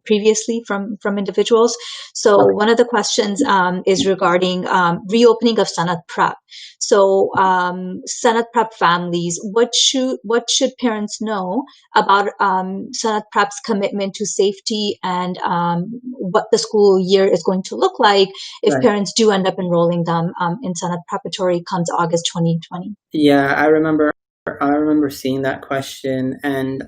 previously from individuals. So Okay. one of the questions is regarding reopening of Sanat Prep. So Sanat Prep families, what should parents know about Sanat Prep's commitment to safety and what the school year is going to look like if Right. parents do end up enrolling them in Sanat Preparatory comes August 2020? Yeah, I remember seeing that question, and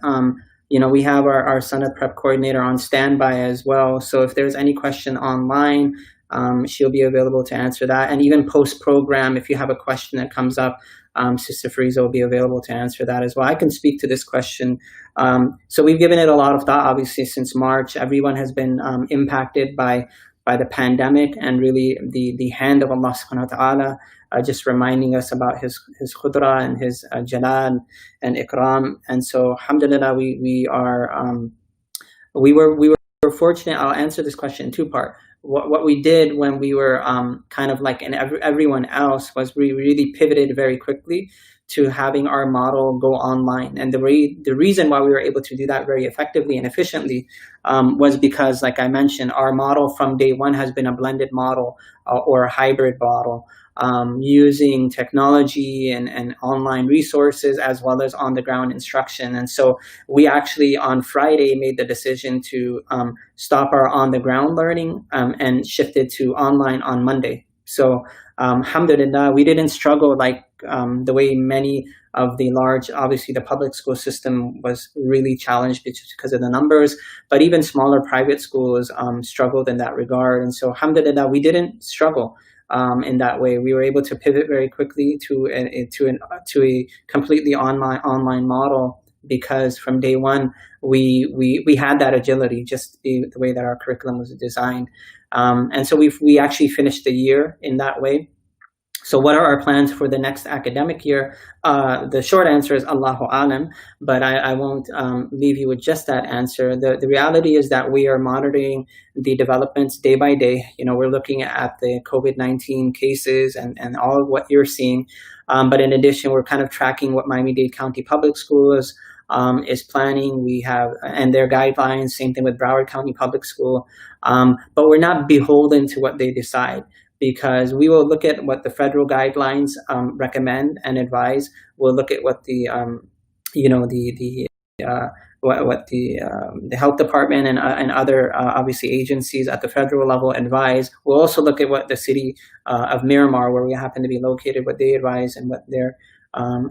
we have our Sunnah Prep coordinator on standby as well. So if there's any question online, she'll be available to answer that. And even post program, if you have a question that comes up, Sister Fariza will be available to answer that as well. I can speak to this question. So we've given it a lot of thought. Obviously, since March, everyone has been impacted by the pandemic, and really the hand of Allah subhanahu wa ta'ala, just reminding us about his khudra and his jalal and ikram. And so alhamdulillah, we were fortunate. I'll answer this question in two part. What we did when we were kind of like everyone else was we really pivoted very quickly to having our model go online. And the reason why we were able to do that very effectively and efficiently was because, like I mentioned, our model from day one has been a blended model or a hybrid model, using technology and online resources as well as on the ground instruction. And so we actually on Friday made the decision to stop our on the ground learning and shifted to online on Monday. So alhamdulillah, we didn't struggle like the way many of the large, obviously the public school system was really challenged because of the numbers, but even smaller private schools struggled in that regard. And so alhamdulillah, we didn't struggle in that way. We were able to pivot very quickly to a completely online model, because from day one we had that agility, just the way that our curriculum was designed. And so we actually finished the year in that way. So what are our plans for the next academic year? The short answer is Allahu Alam, but I won't leave you with just that answer. The reality is that we are monitoring the developments day by day. We're looking at the COVID-19 cases and all of what you're seeing. But in addition, we're kind of tracking what Miami-Dade County Public Schools is planning. We have, and their guidelines, same thing with Broward County Public School. But we're not beholden to what they decide, because we will look at what the federal guidelines recommend and advise. We'll look at what the health department and other obviously agencies at the federal level advise. We'll also look at what the city of Miramar, where we happen to be located, what they advise and what they're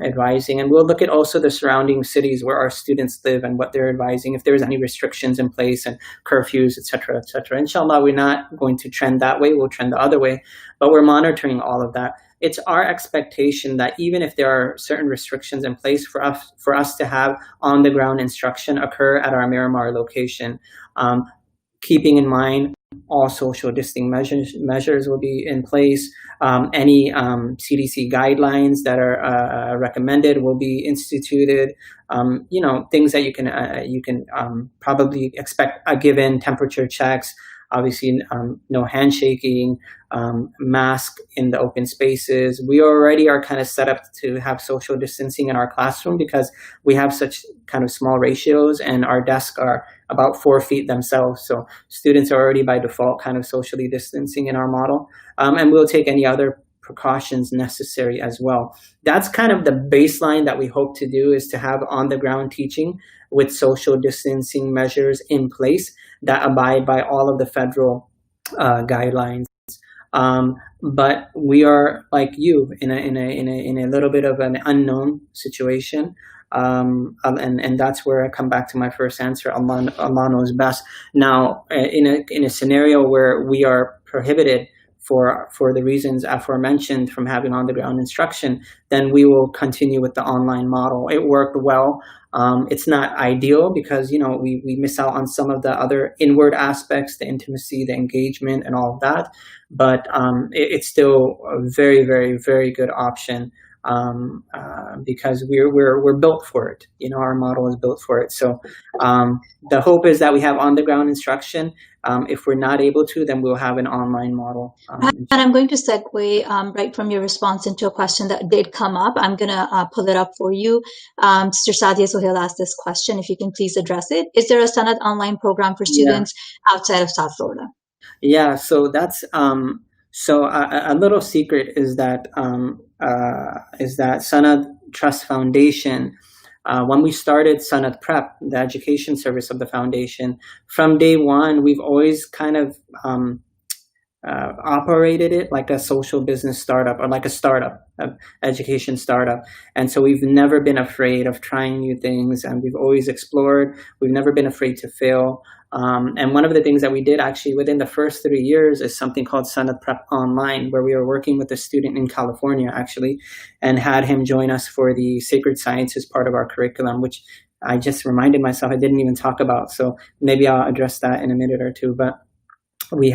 advising. And we'll look at also the surrounding cities where our students live and what they're advising, if there's any restrictions in place and curfews, et cetera, et cetera. Inshallah, we're not going to trend that way. We'll trend the other way, but we're monitoring all of that. It's our expectation that even if there are certain restrictions in place, for us to have on the ground instruction occur at our Miramar location, keeping in mind all social distancing measures will be in place. Any CDC guidelines that are recommended will be instituted. Things that you can probably expect, a given temperature checks. Obviously, no handshaking, mask in the open spaces. We already are kind of set up to have social distancing in our classroom because we have such kind of small ratios, and our desks are about 4 feet themselves. So students are already by default kind of socially distancing in our model. And we'll take any other precautions necessary as well. That's kind of the baseline that we hope to do, is to have on the ground teaching with social distancing measures in place that abide by all of the federal guidelines. But we are like you in a little bit of an unknown situation. And that's where I come back to my first answer. Allah knows best. Now, in a scenario where we are prohibited for the reasons aforementioned from having on the ground instruction, then we will continue with the online model. It worked well. It's not ideal because we miss out on some of the other inward aspects, the intimacy, the engagement, and all of that. But it's still a very, very, very good option because we're built for it. Our model is built for it. So the hope is that we have on the ground instruction. If we're not able to, then we'll have an online model. And I'm going to segue right from your response into a question that did come up. I'm going to pull it up for you. Sister Sadia Sohail asked this question. If you can please address it. Is there a Sanad online program for students outside of South Florida? Yeah, so that's so a little secret is that Sanad Trust Foundation, when we started Sanad Prep, the education service of the foundation, from day one, we've always kind of operated it like a social business startup, or like a startup, education startup. And so we've never been afraid of trying new things, and we've always explored. We've never been afraid to fail. And one of the things that we did actually within the first 3 years is something called Sanad Prep Online, where we were working with a student in California actually, and had him join us for the sacred sciences part of our curriculum, which I just reminded myself I didn't even talk about. So maybe I'll address that in a minute or two. But we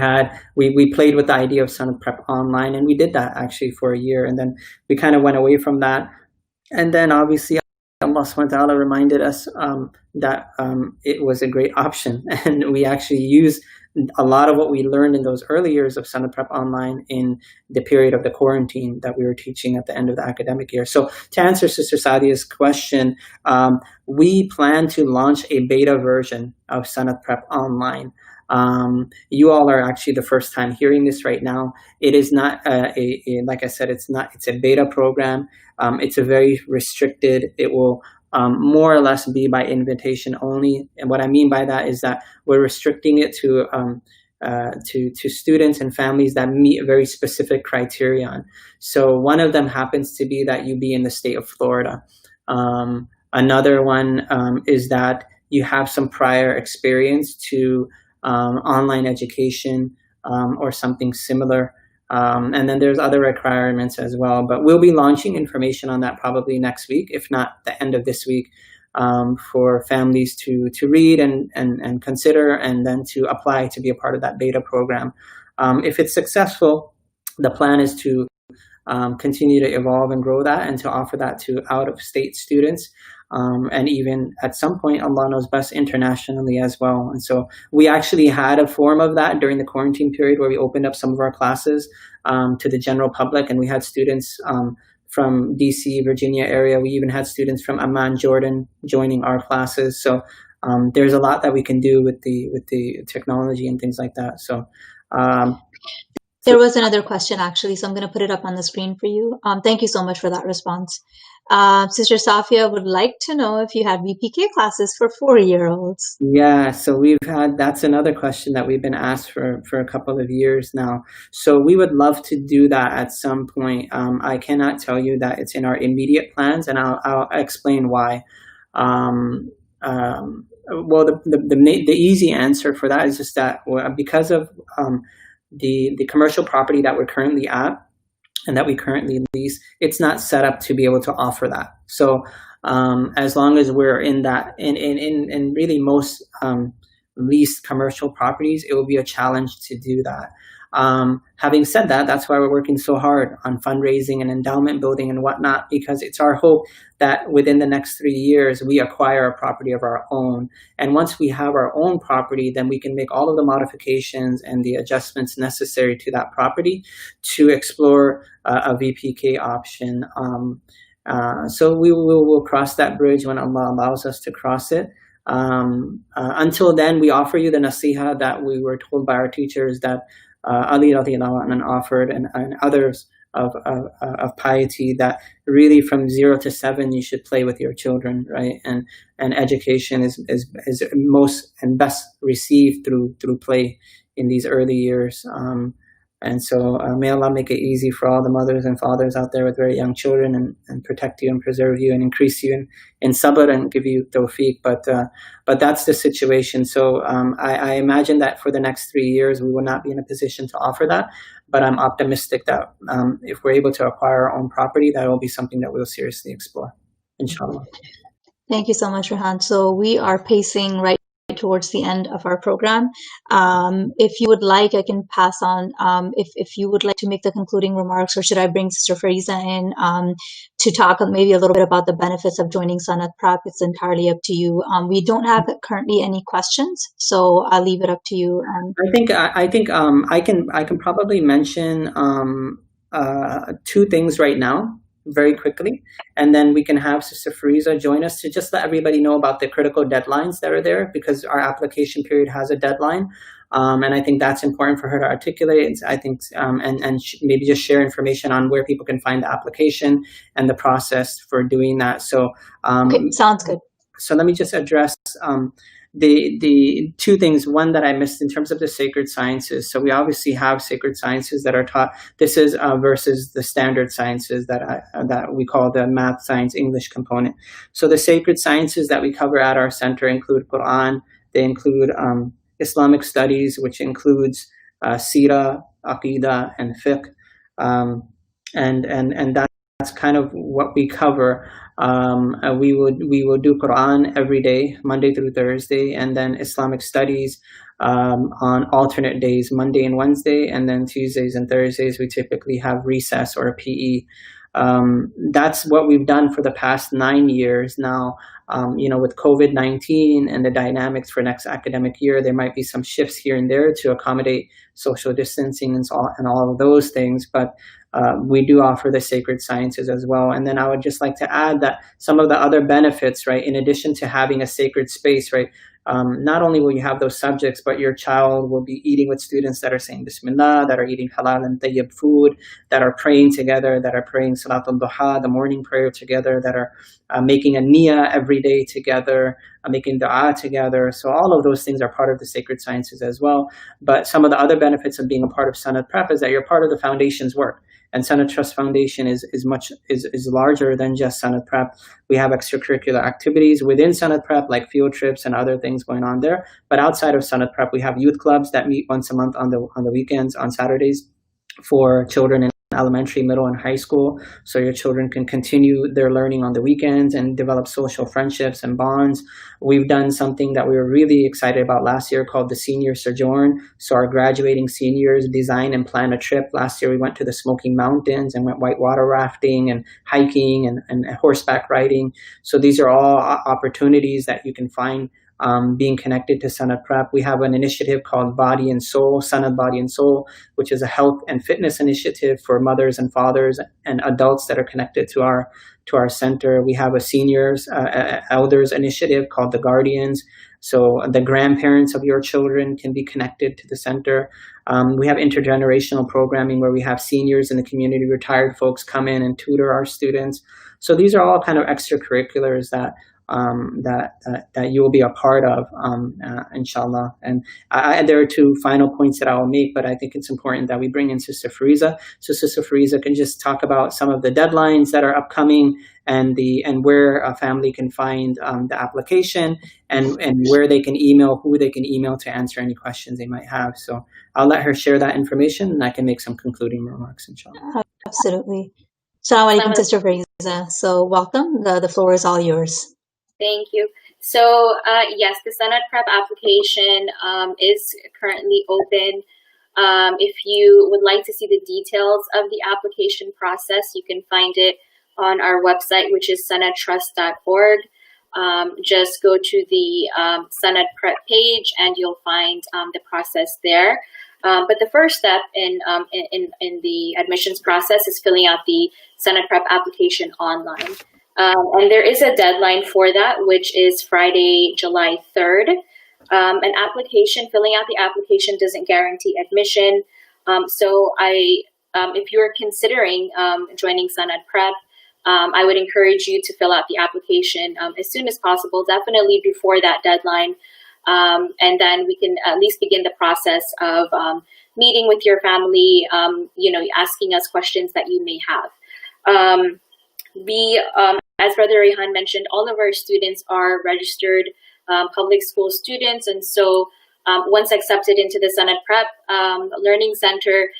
played with the idea of Sanad Prep Online, and we did that actually for a year, and then we kind of went away from that. And then obviously Allah subhanahu wa ta'ala reminded us that it was a great option, and we actually used a lot of what we learned in those early years of Sanad Prep Online in the period of the quarantine that we were teaching at the end of the academic year. So to answer Sister Sadia's question, we plan to launch a beta version of Sanad Prep Online. You all are actually the first time hearing this right now. It is not like I said, it's a beta program. It's a very restricted. It will more or less be by invitation only. And what I mean by that is that we're restricting it to students and families that meet a very specific criterion. So one of them happens to be that you be in the state of Florida. Another one is that you have some prior experience to online education or something similar. And then there's other requirements as well. But we'll be launching information on that probably next week, if not the end of this week, for families to read and consider, and then to apply to be a part of that beta program. If it's successful, the plan is to continue to evolve and grow that, and to offer that to out-of-state students. And even at some point, Allah knows best, internationally as well. And so we actually had a form of that during the quarantine period, where we opened up some of our classes to the general public, and we had students from DC, Virginia area. We even had students from Amman, Jordan, joining our classes. So there's a lot that we can do with the technology and things like that. So there was another question actually, so I'm going to put it up on the screen for you. Thank you so much for that response. Sister Safia would like to know if you had VPK classes for 4-year-olds. Yeah, so that's another question that we've been asked for a couple of years now. So we would love to do that at some point. I cannot tell you that it's in our immediate plans, and I'll explain why. Well, the easy answer for that is just that because of the commercial property that we're currently at and that we currently lease, it's not set up to be able to offer that. So as long as we're in that, in really most leased commercial properties, it will be a challenge to do that. Having said that, that's why we're working so hard on fundraising and endowment building and whatnot, because it's our hope that within the next 3 years, we acquire a property of our own. And once we have our own property, then we can make all of the modifications and the adjustments necessary to that property to explore a VPK option. So we'll cross that bridge when Allah allows us to cross it. Until then, we offer you the nasiha that we were told by our teachers that Ali radiallahu anhu offered, and others of piety, that really from 0 to 7 you should play with your children, right? And education is most and best received through play in these early years. And so may Allah make it easy for all the mothers and fathers out there with very young children, and protect you and preserve you and increase you in sabr and give you tawfiq. But that's the situation. So I imagine that for the next 3 years, we will not be in a position to offer that. But I'm optimistic that if we're able to acquire our own property, that will be something that we'll seriously explore, inshallah. Thank you so much, Rehan. So we are pacing right right towards the end of our program. If you would like, I can pass on. If you would like to make the concluding remarks, or should I bring Sister Fariza in to talk maybe a little bit about the benefits of joining Sanat Prep? It's entirely up to you. We don't have currently any questions, so I'll leave it up to you. I can probably mention two things right now very quickly, and then we can have Sister Fariza join us to just let everybody know about the critical deadlines that are there, because our application period has a deadline. And I think that's important for her to articulate. I think, and maybe just share information on where people can find the application and the process for doing that. So, okay, sounds good. So let me just address the two things. One that I missed in terms of the sacred sciences. So we obviously have sacred sciences that are taught. This is versus the standard sciences that we call the math, science, English component. So the sacred sciences that we cover at our center include Quran. They include Islamic studies, which includes Sira, Aqidah, and Fiqh, and that's kind of what we cover. We would do Quran every day, Monday through Thursday, and then Islamic studies on alternate days, Monday and Wednesday, and then Tuesdays and Thursdays we typically have recess or a PE. That's what we've done for the past 9 years now. With COVID-19 and the dynamics for next academic year, there might be some shifts here and there to accommodate social distancing and all of those things, but we do offer the sacred sciences as well. And then I would just like to add that some of the other benefits, right, in addition to having a sacred space, right, not only will you have those subjects, but your child will be eating with students that are saying Bismillah, that are eating halal and tayyib food, that are praying together, that are praying Salat al-Duha, the morning prayer together, that are making a niyyah every day together, making dua together. So all of those things are part of the sacred sciences as well. But some of the other benefits of being a part of Sanat Prep is that you're part of the foundation's work. And Sanat Trust Foundation is larger than just Sanat Prep. We have extracurricular activities within Sanat Prep, like field trips and other things going on there. But outside of Sanat Prep, we have youth clubs that meet once a month on the weekends, on Saturdays, for children in elementary, middle, and high school, so your children can continue their learning on the weekends and develop social friendships and bonds. We've done something that we were really excited about last year called the Senior Sojourn. So our graduating seniors design and plan a trip. Last year we went to the Smoky Mountains and went whitewater rafting and hiking and horseback riding. So these are all opportunities that you can find being connected to Sanat Prep. We have an initiative called Body and Soul, Sanat Body and Soul, which is a health and fitness initiative for mothers and fathers and adults that are connected to our center. We have a seniors, elders initiative called The Guardians. So the grandparents of your children can be connected to the center. We have intergenerational programming where we have seniors in the community, retired folks come in and tutor our students. So these are all kind of extracurriculars that you will be a part of, inshallah. And there are two final points that I will make, but I think it's important that we bring in Sister Fariza. So Sister Fariza can just talk about some of the deadlines that are upcoming and where a family can find the application and where they can email, who they can email to answer any questions they might have. So I'll let her share that information and I can make some concluding remarks, inshallah. Absolutely. Assalamu alaikum, Sister Fariza. So welcome. The floor is all yours. Thank you. So yes, the Sanat Prep application is currently open. If you would like to see the details of the application process, you can find it on our website, which is sanattrust.org. Just go to the Sanat Prep page and you'll find the process there. But the first step in the admissions process is filling out the Sanat Prep application online. And there is a deadline for that, which is Friday, July 3rd. Filling out the application doesn't guarantee admission. So if you're considering joining Sanat Prep, I would encourage you to fill out the application as soon as possible, definitely before that deadline. And then we can at least begin the process of meeting with your family, asking us questions that you may have. As Brother Rehan mentioned, all of our students are registered public school students. And so once accepted into the Sanat Prep Learning Center,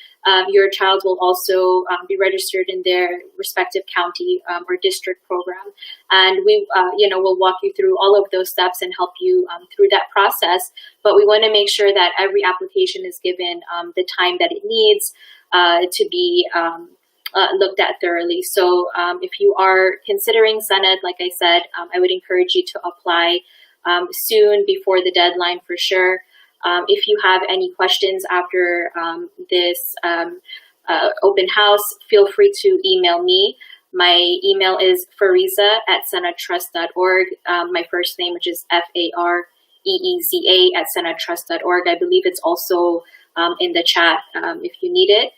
your child will also be registered in their respective county or district program. And we, will walk you through all of those steps and help you through that process. But we want to make sure that every application is given the time that it needs to be looked at thoroughly. So if you are considering Sanad, like I said, I would encourage you to apply soon before the deadline for sure. If you have any questions after this open house, feel free to email me. My email is fariza@sanadtrust.org. My first name, which is FAREEZA @sanadtrust.org. I believe it's also in the chat if you need it.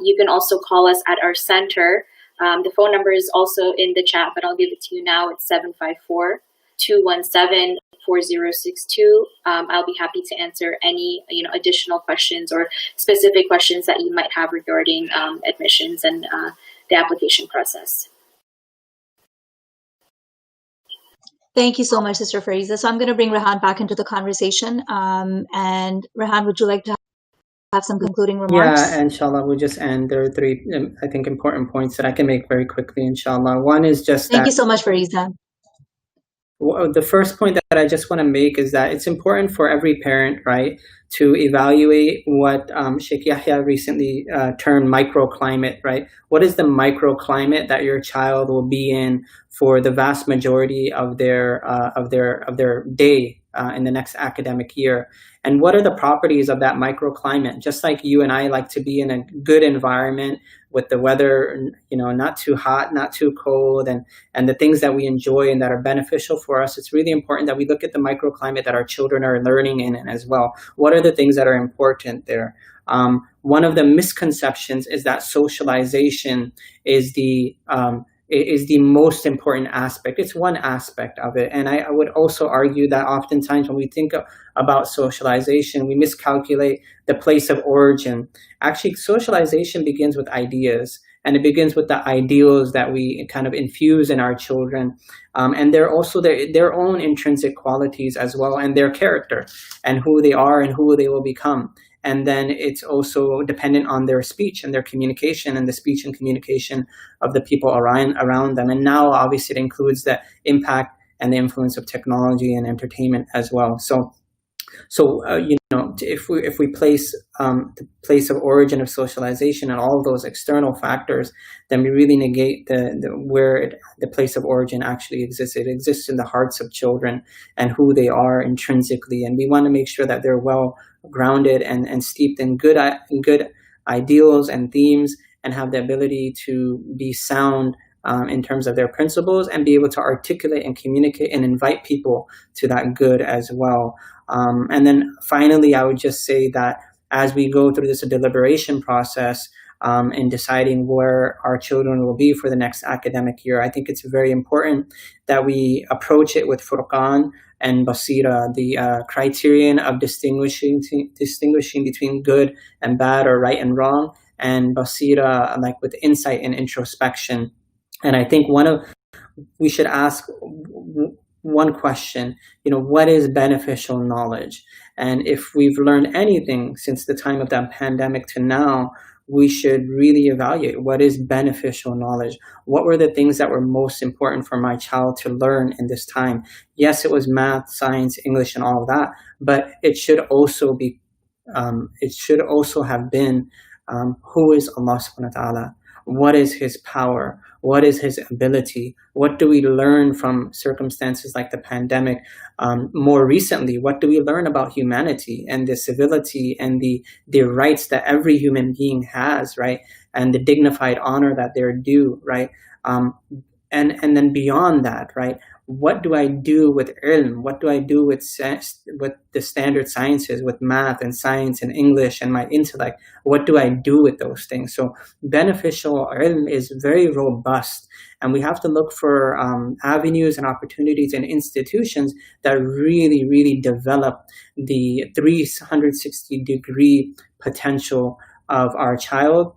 You can also call us at our center. The phone number is also in the chat, but I'll give it to you now. It's 754-217-4062. I'll be happy to answer any additional questions or specific questions that you might have regarding admissions and the application process. Thank you so much, Sister Fariza. So I'm going to bring Rehan back into the conversation. And Rehan, would you like to have some concluding remarks? Yeah, inshallah, we'll just end. There are three, I think, important points that I can make very quickly, inshallah. One is just Thank you so much, Fariza. The first point that I just want to make is that it's important for every parent, right, to evaluate what Sheikh Yahya recently termed microclimate, right? What is the microclimate that your child will be in for the vast majority of their day in the next academic year? And what are the properties of that microclimate? Just like you and I like to be in a good environment with the weather, not too hot, not too cold, and the things that we enjoy and that are beneficial for us, it's really important that we look at the microclimate that our children are learning in as well. What are the things that are important there? One of the misconceptions is that socialization is the most important aspect. It's one aspect of it. And I would also argue that oftentimes when we think about socialization, we miscalculate the place of origin. Actually, socialization begins with ideas, and it begins with the ideals that we kind of infuse in our children. And they're also their own intrinsic qualities as well, and their character and who they are and who they will become. And then it's also dependent on their speech and their communication and the speech and communication of the people around them. And now, obviously, it includes the impact and the influence of technology and entertainment as well. So if we place the place of origin of socialization and all of those external factors, then we really negate the place of origin actually exists. It exists in the hearts of children and who they are intrinsically, and we want to make sure that they're well grounded and steeped in good ideals and themes, and have the ability to be sound in terms of their principles and be able to articulate and communicate and invite people to that good as well. And then finally, I would just say that as we go through this deliberation process in deciding where our children will be for the next academic year, I think it's very important that we approach it with Furqan and Basira, the criterion of distinguishing between good and bad or right and wrong, and Basira, like with insight and introspection. And I think we should ask one question, what is beneficial knowledge? And if we've learned anything since the time of that pandemic to now, we should really evaluate what is beneficial knowledge. What were the things that were most important for my child to learn in this time? Yes, it was math, science, English, and all of that, but it should also have been who is Allah subhanahu wa ta'ala? What is his power? What is his ability? What do we learn from circumstances like the pandemic? More recently, what do we learn about humanity and the civility and the rights that every human being has, right? And the dignified honor that they're due, right? And then beyond that, right? What do I do with ilm? What do I do with the standard sciences, with math and science and English and my intellect? What do I do with those things? So beneficial ilm is very robust, and we have to look for avenues and opportunities and institutions that really, really develop the 360-degree potential of our child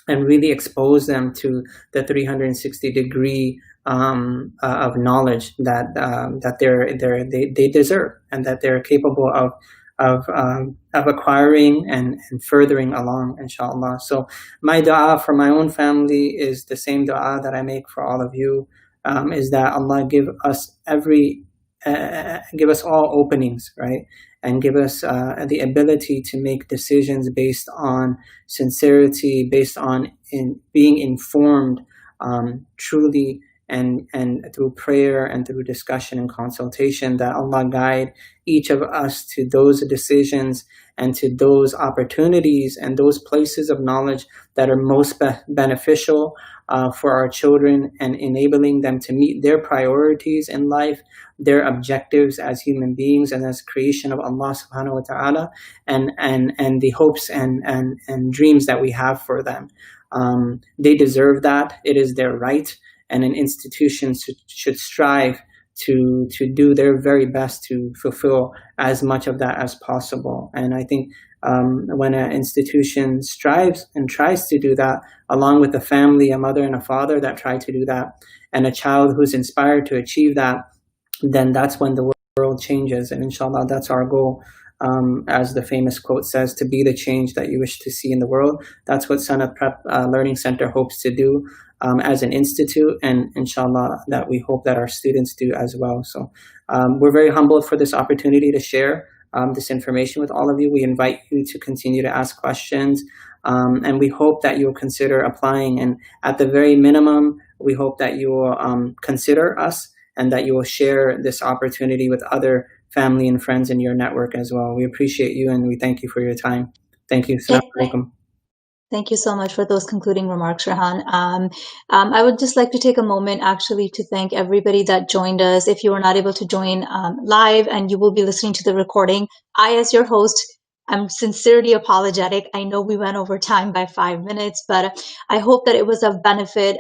and really expose them to the 360-degree of knowledge that they deserve and that they're capable acquiring and furthering along, inshallah. So my dua for my own family is the same dua that I make for all of you, is that Allah give us all openings, right? And give us the ability to make decisions based on sincerity, based on being informed truly, and through prayer and through discussion and consultation, that Allah guide each of us to those decisions and to those opportunities and those places of knowledge that are most beneficial for our children, and enabling them to meet their priorities in life, their objectives as human beings and as creation of Allah subhanahu wa ta'ala, and the hopes and dreams that we have for them. They deserve that. It is their right, and an institution should strive to do their very best to fulfill as much of that as possible. And I think when an institution strives and tries to do that, along with a family, a mother and a father that try to do that, and a child who's inspired to achieve that, then that's when the world changes. And inshallah, that's our goal. As the famous quote says, to be the change that you wish to see in the world. That's what Sanad Prep Learning Center hopes to do as an institute, and inshallah that we hope that our students do as well. So we're very humbled for this opportunity to share this information with all of you. We invite you to continue to ask questions, and we hope that you'll consider applying. And at the very minimum, we hope that you will consider us, and that you will share this opportunity with other family and friends in your network as well. We appreciate you, and we thank you for your time. Thank you. Assalamu alaikum. Thank you so much for those concluding remarks, Rehan. I would just like to take a moment actually to thank everybody that joined us. If you were not able to join live and you will be listening to the recording, I, as your host, I'm sincerely apologetic. I know we went over time by 5 minutes, but I hope that it was of benefit.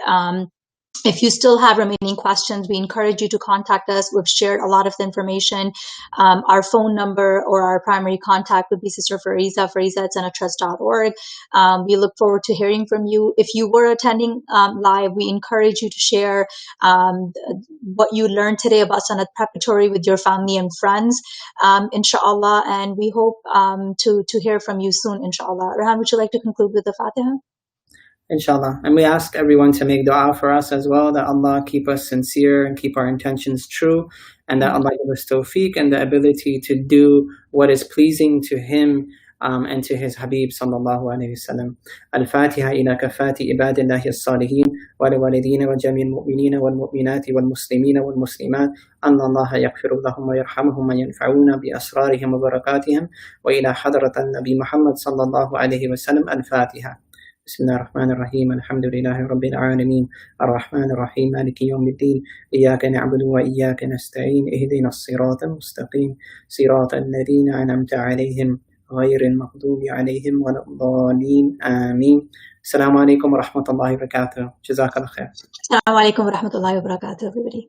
If you still have remaining questions, we encourage you to contact us. We've shared a lot of the information. Our phone number or our primary contact would be Sister Fariza at senatrust.org. We look forward to hearing from you. If you were attending live, we encourage you to share what you learned today about Sanad Preparatory with your family and friends, inshallah. And we hope to hear from you soon, inshallah. Rehan, would you like to conclude with the Fatiha? Inshallah. And we ask everyone to make dua for us as well, that Allah keep us sincere and keep our intentions true, and that Allah give us tawfiq and the ability to do what is pleasing to Him and to His Habib sallallahu alayhi wa sallam. Al-Fatiha ila kafati ibadillahi as-salihin wa liwalidina wa jami'il mu'minina wal mu'minati wal muslimina wal muslimat anna Allah yaghfiru lahum wa yarhamuhum wa yanfa'una bi asrarihim wa barakatihim wa ila hadrat al-Nabi Muhammad sallallahu alayhi wa sallam. Al-Fatiha. بسم الله الرحمن الرحيم الحمد لله رب العالمين الرحمن الرحيم مالك يوم الدين إياك نعبد وإياك نستعين اهدنا الصراط المستقيم صراط الذين أنعمت عليهم غير المغضوب عليهم ولا الضالين آمين. السلام عليكم ورحمة الله وبركاته. جزاك الله خير. السلام عليكم ورحمة الله وبركاته, everybody.